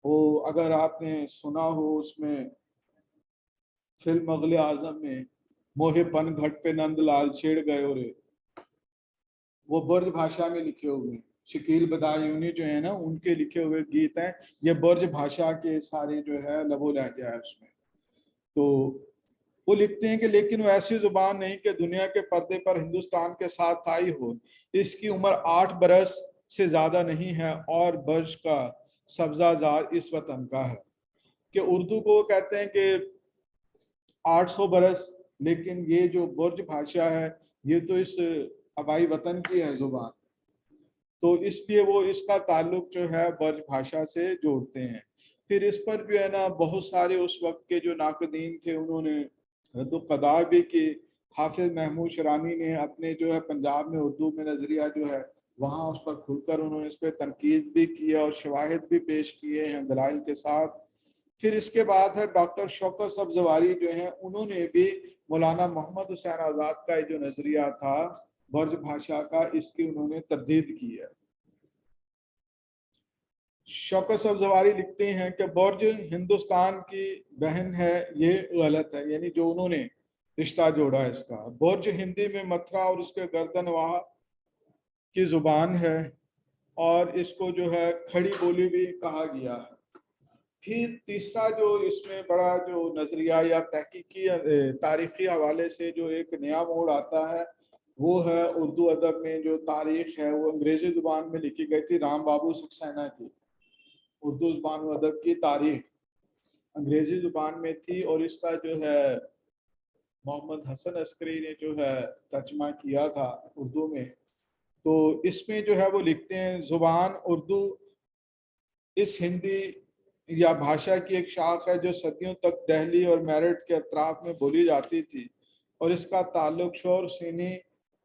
وہ اگر آپ نے سنا ہو اس میں فلم مغل اعظم میں موہے پن گھٹ پہ نند لال چھیڑ گئے اور وہ برج بھاشا میں لکھے ہوئے ہیں. شکیل بدایونی جو ہے نا ان کے لکھے ہوئے گیت ہیں, یہ برج بھاشا کے سارے جو ہے لب و لہجہ ہے اس میں. تو وہ لکھتے ہیں کہ لیکن وہ ایسی زبان نہیں کہ دنیا کے پردے پر ہندوستان کے ساتھ آئی ہو. اس کی عمر 8 برس سے زیادہ نہیں ہے اور برج کا سبزہ زار اس وطن کا ہے. کہ اردو کو کہتے ہیں کہ 800 برس, لیکن یہ جو برج بھاشا ہے یہ تو اس آبائی وطن کی ہے زبان. تو اس لیے وہ اس کا تعلق جو ہے برج بھاشا سے جوڑتے ہیں. پھر اس پر جو ہے نا بہت سارے اس وقت کے جو ناقدین تھے انہوں نے رد و قضا بھی کی. حافظ محمود شرانی نے اپنے جو ہے پنجاب میں اردو میں نظریہ جو ہے وہاں اس پر کھل کر انہوں نے اس پہ تنقید بھی کیا اور شواہد بھی پیش کیے ہیں دلائل کے ساتھ. پھر اس کے بعد ہے ڈاکٹر شوکت سبزواری جو ہیں, انہوں نے بھی مولانا محمد حسین آزاد کا جو نظریہ تھا برج بھاشا کا, اس کی انہوں نے تردید کی ہے. شوکت سبزواری لکھتے ہیں کہ برج ہندوستان کی بہن ہے, یہ غلط ہے, یعنی جو انہوں نے رشتہ جوڑا اس کا. برج ہندی میں متھرا اور اس کے گردنواح کی زبان ہے اور اس کو جو ہے کھڑی بولی بھی کہا گیا ہے. پھر تیسرا جو اس میں بڑا جو نظریہ یا تحقیقی تاریخی حوالے سے جو ایک نیا موڑ آتا ہے وہ ہے اردو ادب میں جو تاریخ ہے وہ انگریزی زبان میں لکھی گئی تھی رام بابو سکسینہ کی. اردو زبان و ادب کی تاریخ انگریزی زبان میں تھی اور اس کا جو ہے محمد حسن عسکری نے جو ہے ترجمہ کیا تھا اردو میں. تو اس میں جو ہے وہ لکھتے ہیں زبان اردو اس ہندی یا بھاشا کی ایک شاخ ہے جو صدیوں تک دہلی اور میرٹھ کے اطراف میں بولی جاتی تھی اور اس کا تعلق شور سینی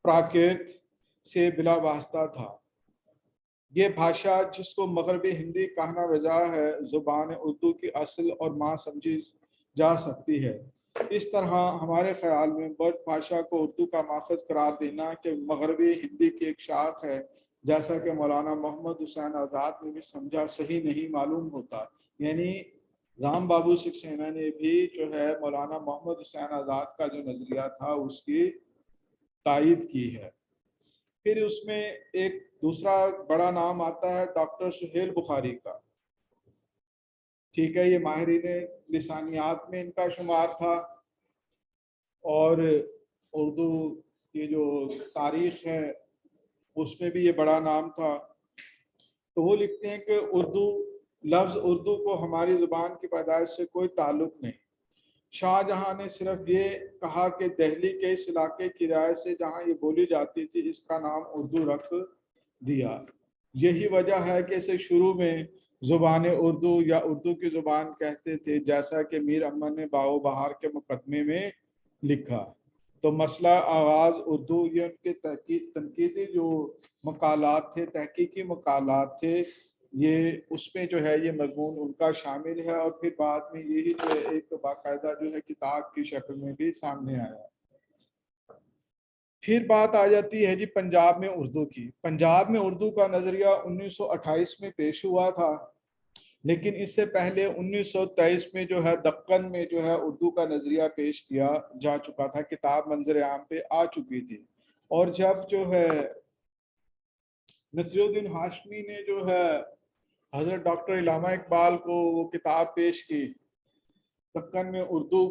پراکرت سے بلا واسطہ تھا۔ یہ بھاشا جس کو مغربی ہندی کہنا بجا ہے زبان اردو کی اصل اور ماں سمجھی جا سکتی ہے۔ اس طرح ہمارے خیال میں برج بھاشا کو اردو کا ماخذ قرار دینا کہ مغربی ہندی کی ایک شاخ ہے جیسا کہ مولانا محمد حسین آزاد نے بھی سمجھا صحیح نہیں معلوم ہوتا۔ یعنی رام بابو سکسینہ نے بھی جو ہے مولانا محمد حسین آزاد کا جو نظریہ تھا اس کی تائید کی ہے۔ پھر اس میں ایک دوسرا بڑا نام آتا ہے ڈاکٹر سہیل بخاری کا، ٹھیک ہے، یہ ماہرین لسانیات میں ان کا شمار تھا اور اردو کی جو تاریخ ہے اس میں بھی یہ بڑا نام تھا۔ تو وہ لکھتے ہیں کہ لفظ اردو کو ہماری زبان کی پیدائش سے کوئی تعلق نہیں۔ شاہ جہاں نے صرف یہ کہا کہ دہلی کے اس علاقے کی رعایت سے جہاں یہ بولی جاتی تھی اس کا نام اردو رکھ دیا۔ یہی وجہ ہے کہ اسے شروع میں زبان اردو یا اردو کی زبان کہتے تھے، جیسا کہ میر امن نے باغ و بہار کے مقدمے میں لکھا۔ تو مسئلہ آغاز اردو، یہ ان کے تنقیدی جو مقالات تھے، تحقیقی مقالات تھے، یہ اس میں جو ہے یہ مضمون ان کا شامل ہے اور پھر بعد میں یہی جو ہے ایک باقاعدہ جو ہے کتاب کی شکل میں بھی سامنے آیا۔ پھر بات آ جاتی ہے جی پنجاب میں اردو کی۔ پنجاب میں اردو کا نظریہ 1928 میں پیش ہوا تھا، لیکن اس سے پہلے 1923 میں جو ہے دکن میں جو ہے اردو کا نظریہ پیش کیا جا چکا تھا، کتاب منظر عام پہ آ چکی تھی۔ اور جب جو ہے نصیر الدین ہاشمی نے جو ہے حضرت ڈاکٹر علامہ اقبال کو وہ کتاب پیش کی دکن میں اردو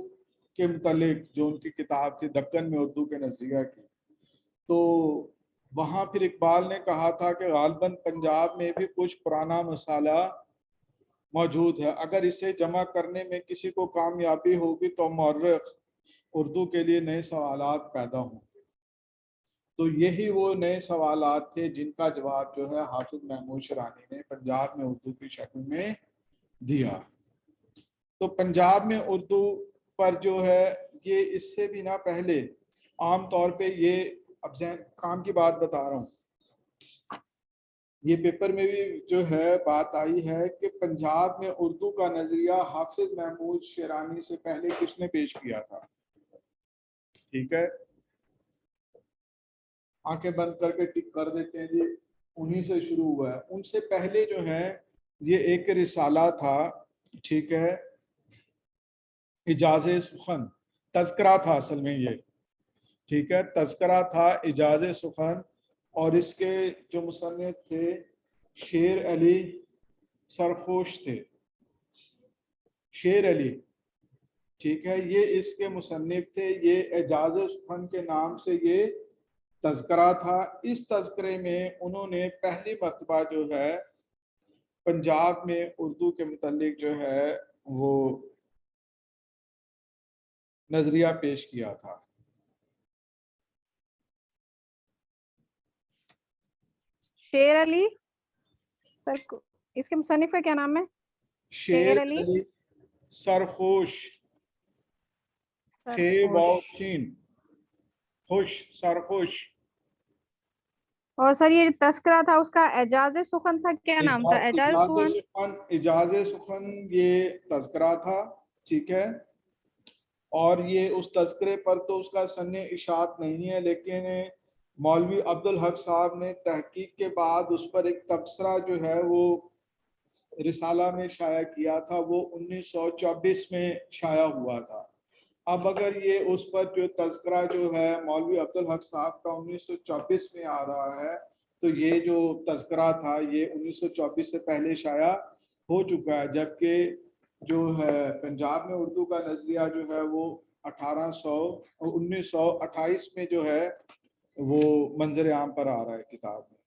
کے متعلق، جو ان کی کتاب تھی دکن میں اردو کے نظریہ کی، تو وہاں پھر اقبال نے کہا تھا کہ غالباً پنجاب میں بھی کچھ پرانا مسئلہ موجود ہے، اگر اسے جمع کرنے میں کسی کو کامیابی ہوگی تو مورخ اردو کے لیے نئے سوالات پیدا ہوں گے۔ تو یہی وہ نئے سوالات تھے جن کا جواب جو ہے حافظ محمود شیرانی نے پنجاب میں اردو کی شکل میں دیا۔ تو پنجاب میں اردو پر جو ہے یہ اس سے بھی نہ پہلے عام طور پہ یہ اب ذہن کام کی بات بتا رہا ہوں، یہ پیپر میں بھی جو ہے بات آئی ہے کہ پنجاب میں اردو کا نظریہ حافظ محمود شیرانی سے پہلے کس نے پیش کیا تھا، ٹھیک ہے، آنکھیں بند کر کے ٹک کر دیتے ہیں جی انہی سے شروع ہوا ہے۔ ان سے پہلے جو ہے یہ ایک رسالہ تھا، ٹھیک ہے، اعجاز سخن، تذکرہ تھا اصل میں یہ، ٹھیک ہے، تذکرہ تھا اعجاز سخن، اور اس کے جو مصنف تھے شیر علی سرخوش تھے، شیر علی، ٹھیک ہے، یہ اس کے مصنف تھے۔ یہ اعجاز سخن کے نام سے یہ تذکرہ تھا۔ اس تذکرے میں انہوں نے پہلی مرتبہ جو ہے پنجاب میں اردو کے متعلق جو ہے وہ نظریہ پیش کیا تھا۔ شیر علی سر، اس کے مصنف کا کیا نام ہے؟ شیر علی سرخوش، خے واو شین، خوش، سرخوش۔ اور سر یہ تذکرہ تھا اس کا اعجاز سخن تھا، کیا نام تھا؟ اعجاز سخن، اعجاز سخن یہ تذکرہ تھا، ٹھیک ہے، اور یہ اس تذکرے پر تو اس کا سن اشاعت نہیں ہے، لیکن مولوی عبدالحق صاحب نے تحقیق کے بعد اس پر ایک تبصرہ جو ہے وہ رسالہ میں شائع کیا تھا، وہ 1924 میں شائع ہوا تھا۔ اب اگر یہ اس پر جو تذکرہ جو ہے مولوی عبدالحق صاحب کا 1924 میں آ رہا ہے، تو یہ جو تذکرہ تھا یہ 1924 سے پہلے شائع ہو چکا ہے، جبکہ جو ہے پنجاب میں اردو کا نظریہ جو ہے وہ 1928 میں جو ہے وہ منظر عام پر آ رہا ہے کتاب میں۔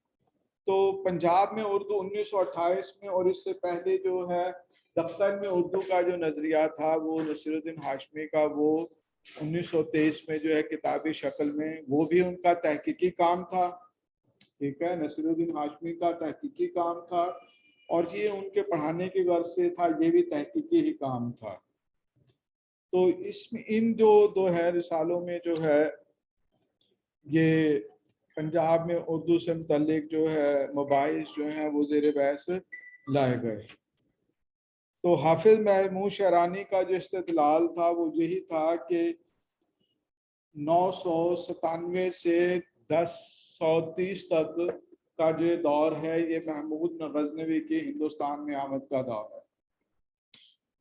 تو پنجاب میں اردو 1928 میں، اور اس سے پہلے جو ہے دکن میں اردو کا جو نظریہ تھا وہ نصیر الدین ہاشمی کا، وہ 1923 میں جو ہے کتابی شکل میں، وہ بھی ان کا تحقیقی کام تھا۔ ٹھیک ہے, نصیر الدین ہاشمی کا تحقیقی کام تھا, اور یہ ان کے پڑھانے کی غرض سے تھا, یہ بھی تحقیقی ہی کام تھا. تو اس میں ان دو ہے رسالوں میں جو ہے یہ پنجاب میں اردو سے متعلق جو ہے مباحث جو ہیں وہ زیر بحث لائے گئے. تو حافظ محمود شعرانی کا جو استدلال تھا وہ یہی تھا کہ 997 سے 1030 تک کا جو دور ہے یہ محمود غزنوی کی ہندوستان میں آمد کا دور ہے.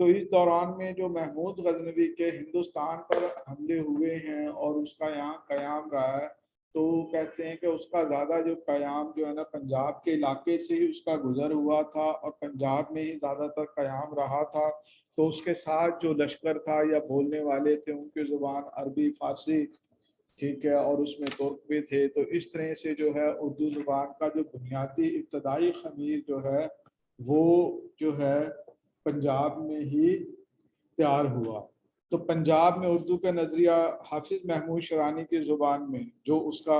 تو اس دوران میں جو محمود غزنوی کے ہندوستان پر حملے ہوئے ہیں اور اس کا یہاں قیام رہا ہے, تو کہتے ہیں کہ اس کا زیادہ جو قیام جو ہے نا پنجاب کے علاقے سے ہی اس کا گزر ہوا تھا اور پنجاب میں ہی زیادہ تر قیام رہا تھا. تو اس کے ساتھ جو لشکر تھا یا بولنے والے تھے ان کی زبان عربی فارسی, ٹھیک ہے, اور اس میں ترک بھی تھے. تو اس طرح سے جو ہے اردو زبان کا جو بنیادی ابتدائی خمیر جو ہے وہ جو ہے پنجاب میں ہی تیار ہوا. تو پنجاب میں اردو کا نظریہ حافظ محمود شعرانی کی زبان میں جو اس کا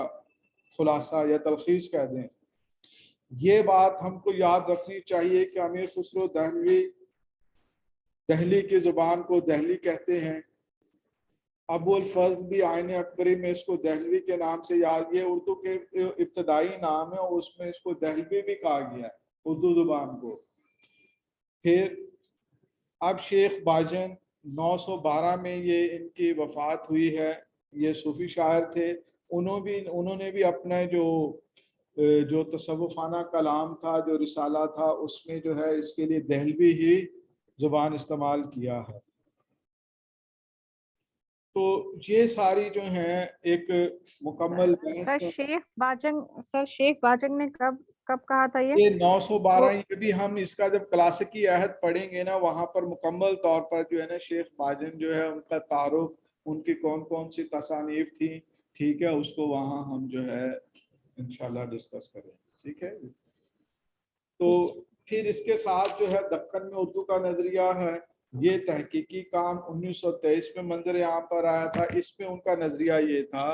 خلاصہ یا تلخیص کہہ دیں, یہ بات ہم کو یاد رکھنی چاہیے کہ امیر خسرو دہلوی دہلی کی زبان کو دہلی کہتے ہیں. ابو الفضل بھی آئین اکبری میں اس کو دہلوی کے نام سے یاد, یہ اردو کے ابتدائی نام ہے اور اس میں اس کو دہلوی بھی کہا گیا ہے اردو زبان کو. پھر اب شیخ باجن 912 میں یہ ان کی وفات ہوئی ہے, یہ صوفی شاعر تھے. انہوں نے بھی اپنا جو تصوفانہ کلام تھا, جو رسالہ تھا, اس میں جو ہے اس کے لیے دہلوی ہی زبان استعمال کیا ہے. تو یہ ساری جو ہیں ایک مکمل سر شیخ باجن نے کب کہا تھا یہ 912, یہ بھی ہم اس کا جب کلاسیکی عہد پڑھیں گے نا وہاں پر مکمل طور پر جو ہے نا شیخ باجن جو ہے ان کا تعارف, ان کی کون کون سی تصانیف تھی, ٹھیک ہے, اس کو وہاں ہم جو ہے انشاءاللہ ڈسکس کریں. ٹھیک ہے, تو پھر اس کے ساتھ جو ہے دکن میں اردو کا نظریہ ہے, یہ تحقیقی کام 1923 میں منظر عام پر آیا تھا. اس میں ان کا نظریہ یہ تھا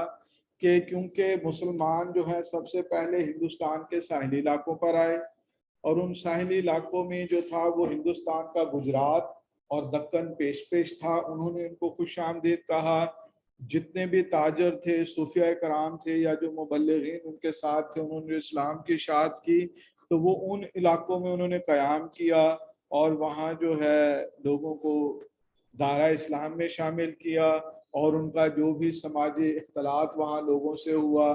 کہ کیونکہ مسلمان جو ہے سب سے پہلے ہندوستان کے ساحلی علاقوں پر آئے, اور ان ساحلی علاقوں میں جو تھا وہ ہندوستان کا گجرات اور دکن پیش تھا. انہوں نے ان کو خوش آمدید کہا. جتنے بھی تاجر تھے, صوفیہ کرام تھے یا جو مبلغین ان کے ساتھ تھے, انہوں نے اسلام کی اشاعت کی, تو وہ ان علاقوں میں انہوں نے قیام کیا اور وہاں جو ہے لوگوں کو دائرہ اسلام میں شامل کیا, اور ان کا جو بھی سماجی اختلاط وہاں لوگوں سے ہوا,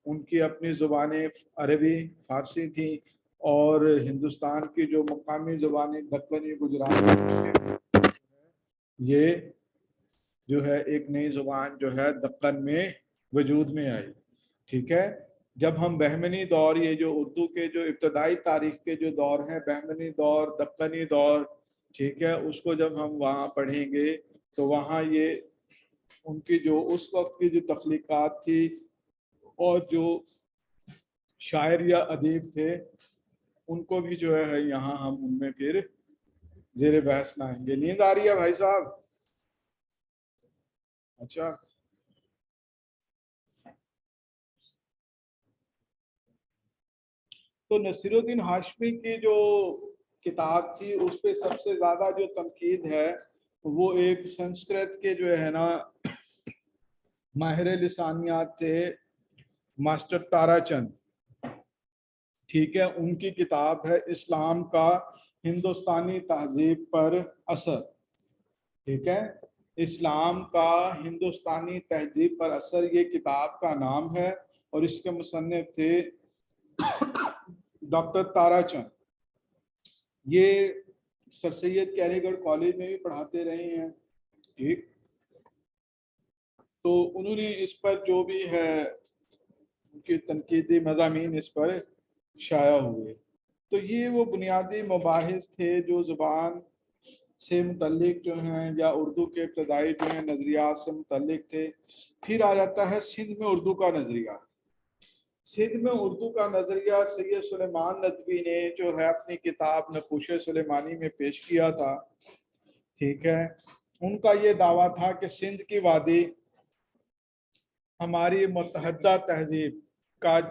ان کی اپنی زبانیں عربی فارسی تھیں, اور ہندوستان کی جو مقامی زبانیں دکنی گجراتی, یہ جو ہے ایک نئی زبان جو ہے دکن میں وجود میں آئی. ٹھیک ہے, جب ہم بہمنی دور, یہ جو اردو کے جو ابتدائی تاریخ کے جو دور ہیں, بہمنی دور, دکنی دور, ٹھیک ہے, اس کو جب ہم وہاں پڑھیں گے تو وہاں یہ ان کی جو اس وقت کی جو تخلیقات تھی اور جو شاعر یا ادیب تھے ان کو بھی جو ہے یہاں ہم ان میں پھر زیر بحث لائیں گے. نیند آ رہی ہے بھائی صاحب؟ اچھا, تو نصیر الدین ہاشمی کی جو کتاب تھی اس پہ سب سے زیادہ جو تنقید ہے وہ ایک سنسکرت کے جو ہے نا ماہر لسانیات تھے, ماسٹر تارا چند, ٹھیک ہے, ان کی کتاب ہے اسلام کا ہندوستانی تہذیب پر اثر. ٹھیک ہے, اسلام کا ہندوستانی تہذیب پر اثر, یہ کتاب کا نام ہے, اور اس کے مصنف تھے ڈاکٹر تارا چند. یہ سر سید کے علی گڑھ کالج میں بھی پڑھاتے رہے ہیں. ٹھیک, تو انہوں نے اس پر جو بھی ہے ان کی تنقیدی مضامین اس پر شائع ہوئے. تو یہ وہ بنیادی مباحث تھے جو زبان سے متعلق جو ہیں یا اردو کے ابتدائی جو ہیں نظریات سے متعلق تھے. پھر آ جاتا ہے سندھ میں اردو کا نظریہ. سندھ میں اردو کا نظریہ سید سلیمان ندوی نے جو ہے اپنی کتاب نقوش سلیمانی میں پیش کیا تھا. ٹھیک ہے, ان کا یہ دعویٰ تھا کہ سندھ کی وادی ہماری متحدہ تہذیب کا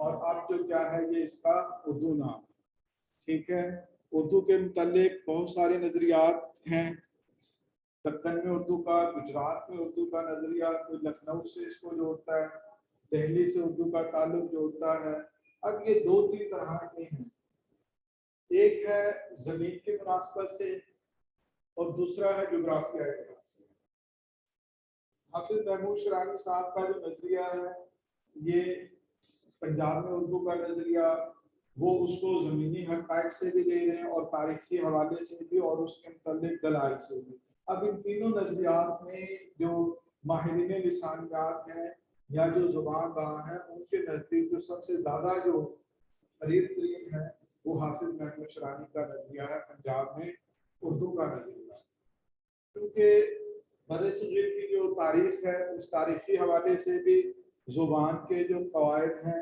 اور اب جو کیا ہے یہ اس کا اردو نام. ٹھیک ہے. اردو کے متعلق بہت سارے نظریات ہیں. دکن میں اردو کا, گجرات میں اردو کا نظریہ, کوئی لکھنؤ سے اس کو جوڑتا ہے, دہلی سے اردو کا تعلق جوڑتا ہے. اب یہ دو تین طرح کے ہیں. ایک ہے زمین کی مناسبت سے اور دوسرا ہے جغرافیہ کے اعتبار سے. حافظ محمود شیرازی صاحب کا جو نظریہ ہے یہ پنجاب میں اردو کا نظریہ, وہ اس کو زمینی حقائق سے بھی لے رہے ہیں اور تاریخی حوالے سے بھی اور اس کے متعلق دلائل سے بھی. اب ان تینوں نظریات میں جو ماہرین لسانیات ہیں یا جو زبان داں ہیں ان کے نزدیک جو سب سے زیادہ جو قریب ترین ہے وہ حافظ محمود شیرازی کا نظریہ ہے پنجاب میں اردو کا نظریہ. کیونکہ برصغیر کی جو تاریخ ہے اس تاریخی حوالے سے بھی زبان کے جو قواعد ہیں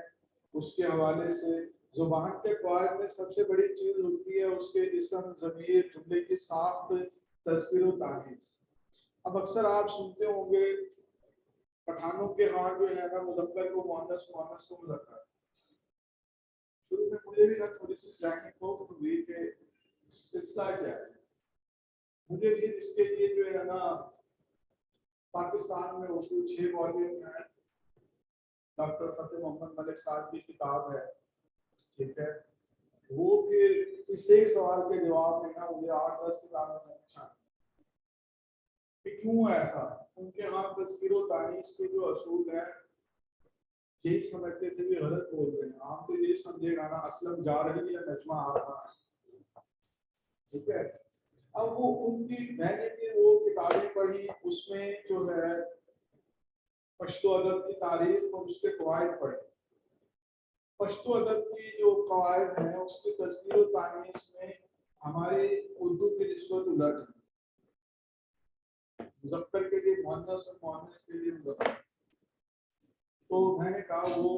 اس کے حوالے سے, زبان کے قواعد میں سب سے بڑی چیز ہوتی ہے اس کے اسم, ضمیر, جملے کی ساخت, تذکیر و تانیث. اب اکثر آپ سنتے ہوں گے پٹھانوں کے ہاں جو ہے نا مذکر کو مؤنث, مؤنث کو مذکر. شروع میں مجھے بھی نا تھوڑی سی ذہنی خوف ہوئی کہ سلسلہ کیا ہے. مجھے بھی اس کے لیے جو ہے نا پاکستان میں اردو 6 والیوم ہیں, ڈاکٹر فتح محمد ملک صاحب کی کتاب ہے. ٹھیک ہے. وہ پھر اس ایک سوال کے جواب میں نا مجھے 8-10 کتابوں میں اچھا کہ کیوں ایسا. ان کے ہاں تذکیر و تانیث کے جو اصول ہیں یہی سمجھتے تھے کہ غلط بول رہے ہیں. عام تو یہ سمجھے گا نا اسلم جا رہی ہے نجمہ آ رہا ہے. ٹھیک ہے. اب وہ ان کی میں نے پھر وہ کتابیں پڑھی, اس میں جو ہے پشتو ادب کی تاریخ اور اس کے قواعد پڑھے. پشتو ادب کی جو قواعد ہیں اس کی تذکیر و تانیث میں ہمارے اردو کی نسبت الٹ ہے. مذکر کے لیے مؤنث اور مؤنث کے لیے مذکر. تو میں نے کہا وہ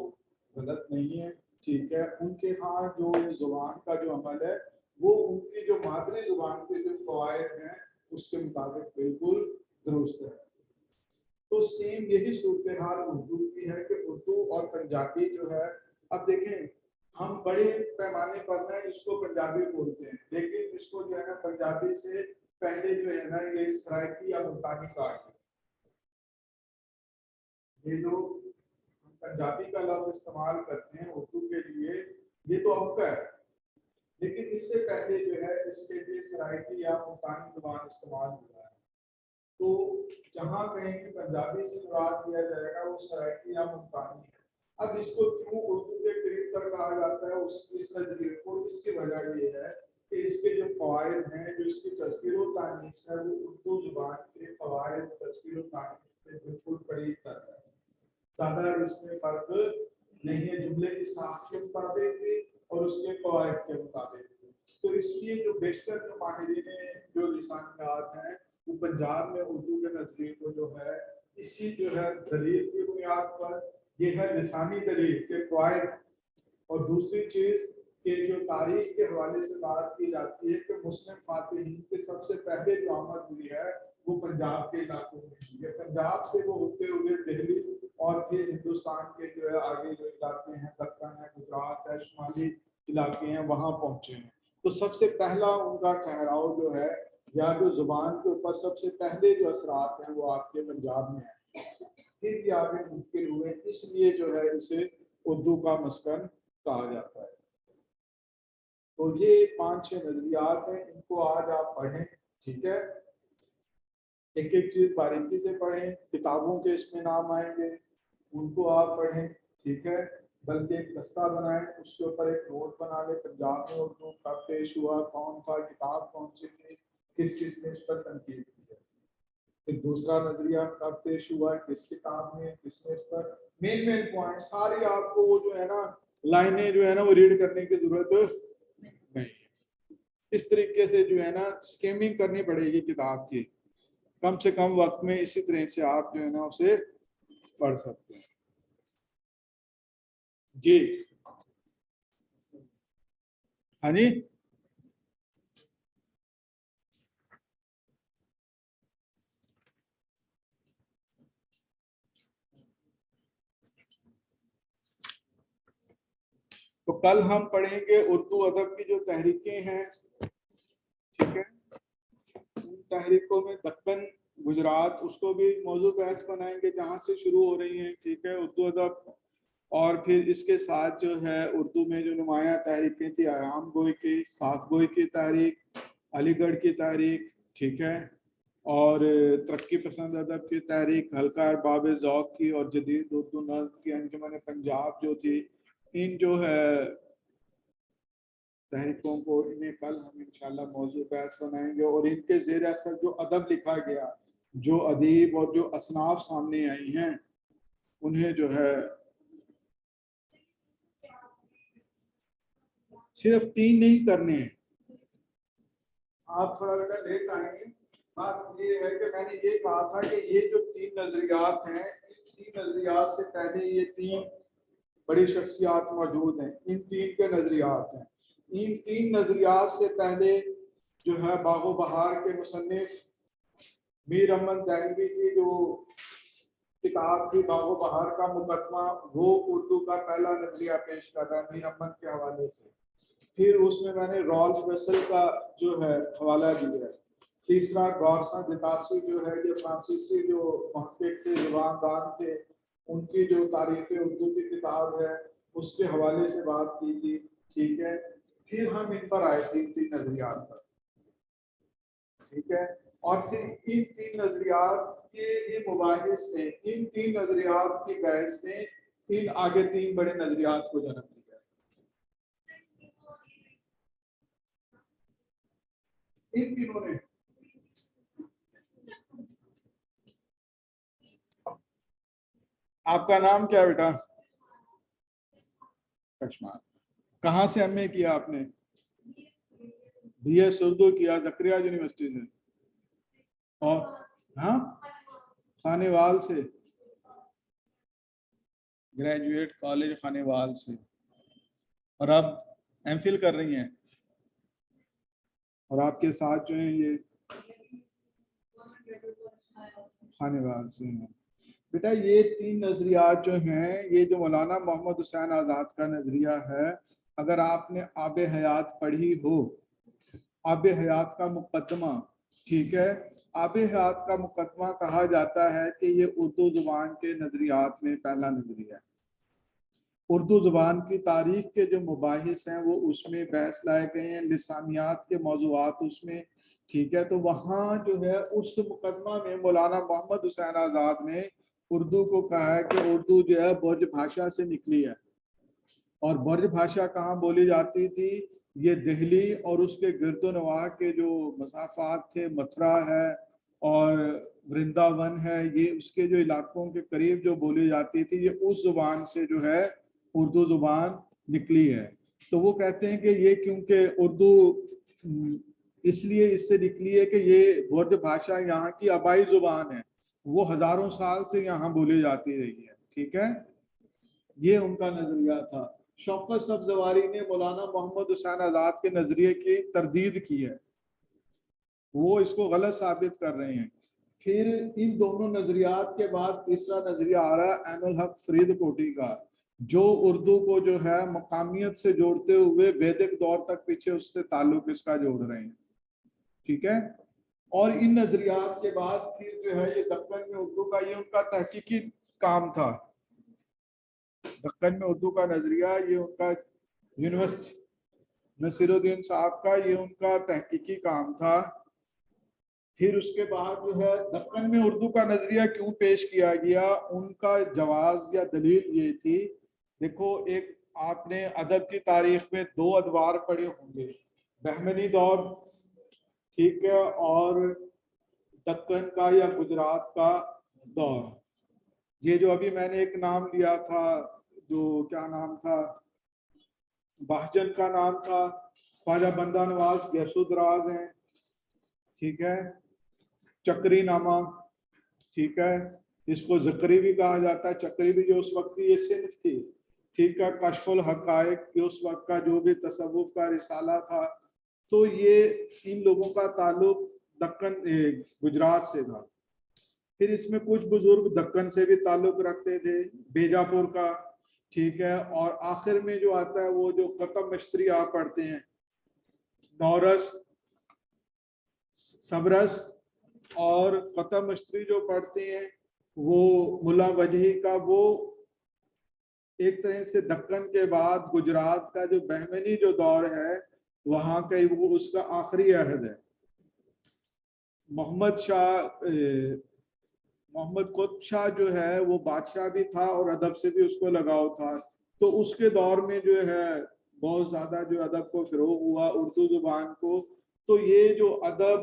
غلط نہیں ہے. ٹھیک ہے. ان کے ہاں جو زبان کا جو عمل ہے وہ ان کی جو مادری زبان کے جو قواعد ہیں اس کے مطابق بالکل درست ہے. تو سیم یہی صورتحال اردو کی ہے کہ اردو اور پنجابی جو ہے, اب دیکھیں ہم بڑے پیمانے پر نا اس کو پنجابی بولتے ہیں, لیکن اس کو جو ہے نا پنجابی سے پہلے جو ہے نا یہ سرائکی یا ملتانی کاٹ ہے. یہ جو پنجابی کا لفظ استعمال کرتے ہیں اردو کے لیے یہ تو اب کا ہے, لیکن اس سے پہلے جو ہے اس کے لیے سرائکی یا ملتانی زبان استعمال ہوا ہے. تو جہاں کہیں کہ پنجابی سے مراد لیا جائے گا وہ سرائکی یا ملتانی ہے. اب اس کو کیوں اردو کے قریب تر کہا جاتا ہے اس نظریے کو, اس کی وجہ یہ ہے کہ اس کے جو قواعد ہیں, جو اس کی تذکیر و تانیث ہے وہ اردو زبان کے قواعد, تذکیر و تانیث سے بالکل قریب تر ہے. زیادہ اس میں فرق نہیں ہے جملے کی ساخت کے مطابق بھی اور اس کے قواعد کے مطابق بھی. تو اس لیے جو بیشتر جو ماہرین جو لسانیات ہیں وہ پنجاب میں اردو کے نظریے کو جو ہے اسی جو ہے دلیل کی بنیاد پر, یہ ہے لسانی دلیل کے قواعد. اور دوسری چیز کہ جو تاریخ کے حوالے سے بات کی جاتی ہے کہ مسلم فاتحین کے سب سے پہلے جو آمد ہوئی ہے وہ پنجاب کے علاقوں میں ہوئی ہے. پنجاب سے وہ ہوتے ہوئے دہلی اور پھر ہندوستان کے جو ہے آگے جو علاقے ہیں, دکن ہے, گجرات ہے, شمالی علاقے ہیں, وہاں پہنچے ہیں. تو سب سے پہلا ان کا ٹھہراؤ جو ہے یا جو زبان کے اوپر سب سے پہلے جو اثرات ہیں وہ آپ کے پنجاب میں ہیں, پھر بھی آگے منتقل ہوئے. اس لیے جو ہے اسے اردو کا مسکن کہا جاتا ہے. تو یہ 5-6 نظریات ہیں, ان کو آج آپ پڑھیں. ٹھیک ہے. ایک ایک چیز باریکی سے پڑھیں, کتابوں کے اس میں نام آئیں گے ان کو آپ پڑھیں. ٹھیک ہے. بلکہ ایک دستہ بنائیں, اس کے اوپر ایک نوٹ بنا لیں پنجاب میں اردو کب پیش ہوا, کون تھا, کتاب کون سی تھی, کس کس نے اس پر تنقید کی ہے. پھر دوسرا نظریہ کب پیش ہوا, کس کتاب میں, کس نے اس پر مین پوائنٹ ساری آپ کو وہ جو ہے نا لائنیں جو ہے نا وہ ریڈ کرنے کی ضرورت نہیں ہے. اس طریقے سے جو ہے نا اسکیمنگ کرنی پڑے گی کتاب کی, کم سے کم وقت میں اسی طرح سے آپ جو ہے نا اسے پڑھ سکتے ہیں. جی ہاں جی. تو کل ہم پڑھیں گے اردو ادب کی جو تحریکیں ہیں، ٹھیک ہے، ان تحریکوں میں دکن گجرات اس کو بھی موضوع بحث بنائیں گے جہاں سے شروع ہو رہی ہیں، ٹھیک ہے، اردو ادب. اور پھر اس کے ساتھ جو ہے اردو میں جو نمایاں تحریکیں تھی، ایام گوئی کی، صاف گوئی کی تحریک، علی گڑھ کی تحریک، ٹھیک ہے، اور ترقی پسند ادب کی تحریک، حلقہ ارباب ذوق کی، اور جدید اردو نظم کی انجمن پنجاب جو تھی، ان جو ہے تحریکوں کو انہیں کل ہم انشاءاللہ موضوع بحث بنائیں گے. اور ان کے زیر اثر جو ادب لکھا گیا، جو ادیب اور جو اصناف سامنے آئی ہیں، انہیں جو ہے صرف 3 نہیں کرنے ہیں. آپ تھوڑا بیٹا لیٹ آئیں گے. بات یہ ہے کہ میں نے یہ کہا تھا کہ یہ جو 3 نظریات ہیں، ان 3 نظریات سے پہلے یہ 3 بڑی شخصیات موجود ہیں. ان 3 کے نظریات ہیں. ان 3 نظریات سے پہلے جو ہے باغ و بہار کے مصنف میر احمد دہلوی کی جو کتاب تھی باغ و بہار کا مقدمہ، وہ اردو کا پہلا نظریہ پیش کر رہا ہے میر احمد کے حوالے سے. پھر اس میں نے رالف رسل کا جو ہے حوالہ دیا ہے. تیسرا گورسن گتاسی جو ہے، یہ فرانسیسی جو محقق تھے، زبان دان تھے، ان کی جو تاریخ اردو کی کتاب ہے اس کے حوالے سے بات کی تھی، ٹھیک ہے. پھر ہم ان پر آئے 3 نظریات پر، ٹھیک ہے. اور پھر ان 3 نظریات کے یہ مباحث نے، ان 3 نظریات کی بحث نے ان آگے 3 بڑے نظریات کو جنم دیا. ان تینوں نے آپ کا نام کیا بیٹا؟ کشمار. کہاں سے ایم اے کیا آپ نے؟ بی ایس اردو کیا زکریا یونیورسٹی سے. اور ہاں خانے وال سے، گریجویٹ کالج خانے وال سے. اور اب ایم فل کر رہی ہیں. اور آپ کے ساتھ جو ہیں یہ خانے وال سے ہیں. بیٹا یہ 3 نظریات جو ہیں، یہ جو مولانا محمد حسین آزاد کا نظریہ ہے، اگر آپ نے آب حیات پڑھی ہو، آب حیات کا مقدمہ، ٹھیک ہے، آب حیات کا مقدمہ کہا جاتا ہے کہ یہ اردو زبان کے نظریات میں پہلا نظریہ ہے. اردو زبان کی تاریخ کے جو مباحث ہیں وہ اس میں بحث لائے گئے ہیں، لسانیات کے موضوعات اس میں، ٹھیک ہے. تو وہاں جو ہے اس مقدمہ میں مولانا محمد حسین آزاد نے اردو کو کہا ہے کہ اردو جو ہے برج بھاشا سے نکلی ہے. اور برج بھاشا کہاں بولی جاتی تھی؟ یہ دہلی اور اس کے گرد و نواح کے جو مسافات تھے، متھرا ہے اور ورنداون ہے، یہ اس کے جو علاقوں کے قریب جو بولی جاتی تھی، یہ اس زبان سے جو ہے اردو زبان نکلی ہے. تو وہ کہتے ہیں کہ یہ کیونکہ اردو اس لیے اس سے نکلی ہے کہ یہ برج بھاشا یہاں کی آبائی زبان ہے، وہ ہزاروں سال سے یہاں بولی جاتی رہی ہے، ٹھیک ہے. یہ ان کا نظریہ تھا. شوکت سبزواری نے مولانا محمد حسین آزاد کے نظریے کی تردید کی ہے، وہ اس کو غلط ثابت کر رہے ہیں. پھر ان دونوں نظریات کے بعد تیسرا نظریہ آ رہا ہے عین الحق فرید کوٹی کا، جو اردو کو جو ہے مقامیت سے جوڑتے ہوئے ویدک دور تک پیچھے اس سے تعلق اس کا جوڑ رہے ہیں، ٹھیک ہے. اور ان نظریات کے بعد پھر جو ہے یہ دکن میں اردو کا، یہ ان کا تحقیقی کام تھا. دکن میں اردو کا نظریہ یہ ان کا یونیورسٹی نصیر الدین صاحب کا، یہ ان کا تحقیقی کام تھا. پھر اس کے بعد جو ہے دکن میں اردو کا نظریہ کیوں پیش کیا گیا، ان کا جواز یا دلیل یہ تھی. دیکھو، ایک آپ نے ادب کی تاریخ میں 2 ادوار پڑھے ہوں گے، بہمنی دور، ٹھیک ہے، اور دکن کا یا گجرات کا دور. یہ جو ابھی میں نے ایک نام لیا تھا، جو کیا نام تھا، بہجن کا نام تھا، خواجہ بندہ نواز گیسو دراز ہیں، ٹھیک ہے، چکری نامہ، ٹھیک ہے، اس کو زکری بھی کہا جاتا ہے. چکری بھی جو اس وقت کی یہ صنف تھی، ٹھیک ہے، کشف الحقائق جو اس وقت کا جو بھی تصوف کا رسالہ تھا. تو یہ ان لوگوں کا تعلق دکن گجرات سے تھا. پھر اس میں کچھ بزرگ دکن سے بھی تعلق رکھتے تھے، بیجاپور کا، ٹھیک ہے. اور آخر میں جو آتا ہے وہ جو قطب مشتری آپ پڑھتے ہیں, نورس, صبرس, اور قطب مشتری جو پڑھتے ہیں وہ ملا وجہی کا, وہ ایک طرح سے دکن کے بعد گجرات کا جو بہمنی جو دور ہے وہاں کا وہ اس کا آخری عہد ہے. محمد قطب شاہ جو ہے وہ بادشاہ بھی تھا اور ادب سے بھی اس کو لگاؤ تھا, تو اس کے دور میں جو ہے بہت زیادہ جو ادب کو فروغ ہوا اردو زبان کو. تو یہ جو ادب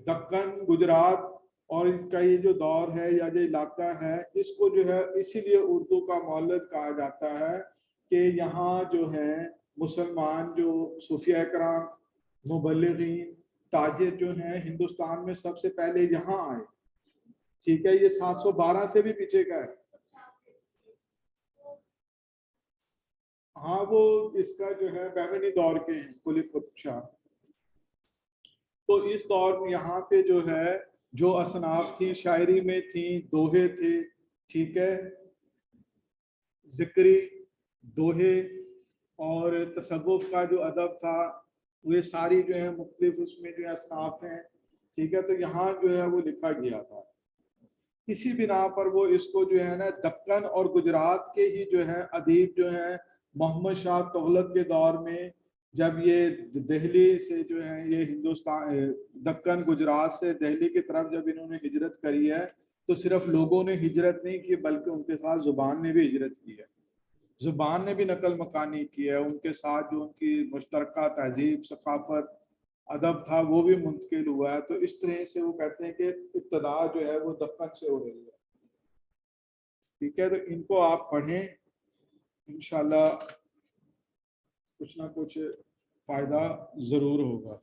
دکن گجرات اور ان کا یہ جو دور ہے یا جو علاقہ ہے, اس کو جو ہے اسی لیے اردو کا مولد کہا جاتا ہے کہ یہاں جو ہے مسلمان جو صوفیہ کرام, مبلغین, تاجر جو ہیں ہندوستان میں سب سے پہلے یہاں آئے. ٹھیک ہے, یہ 712 سے بھی پیچھے کا ہے. ہاں وہ اس کا جو ہے بہمنی دور کے ہیں قلی قطب شاہ. تو اس دور میں یہاں پہ جو ہے جو اصناف تھی شاعری میں تھیں, دوہے تھے, ٹھیک ہے, ذکری دوہے اور تصوف کا جو ادب تھا, وہ ساری جو ہے مختلف اس میں جو اصناف ہیں. ٹھیک ہے, تو یہاں جو ہے وہ لکھا گیا تھا. اسی بنا پر وہ اس کو جو ہے نا دکن اور گجرات کے ہی جو ہے ادیب جو ہیں محمد شاہ تغلق کے دور میں, جب یہ دہلی سے جو ہے یہ ہندوستان دکن گجرات سے دہلی کی طرف جب انہوں نے ہجرت کری ہے, تو صرف لوگوں نے ہجرت نہیں کی بلکہ ان کے ساتھ زبان نے بھی ہجرت کی ہے. زبان نے بھی نقل مکانی کی ہے, ان کے ساتھ جو ان کی مشترکہ تہذیب, ثقافت, ادب تھا وہ بھی منتقل ہوا ہے. تو اس طرح سے وہ کہتے ہیں کہ ابتدا جو ہے وہ دکن سے ہو رہی ہے. ٹھیک ہے, تو ان کو آپ پڑھیں, انشاءاللہ کچھ نہ کچھ فائدہ ضرور ہوگا.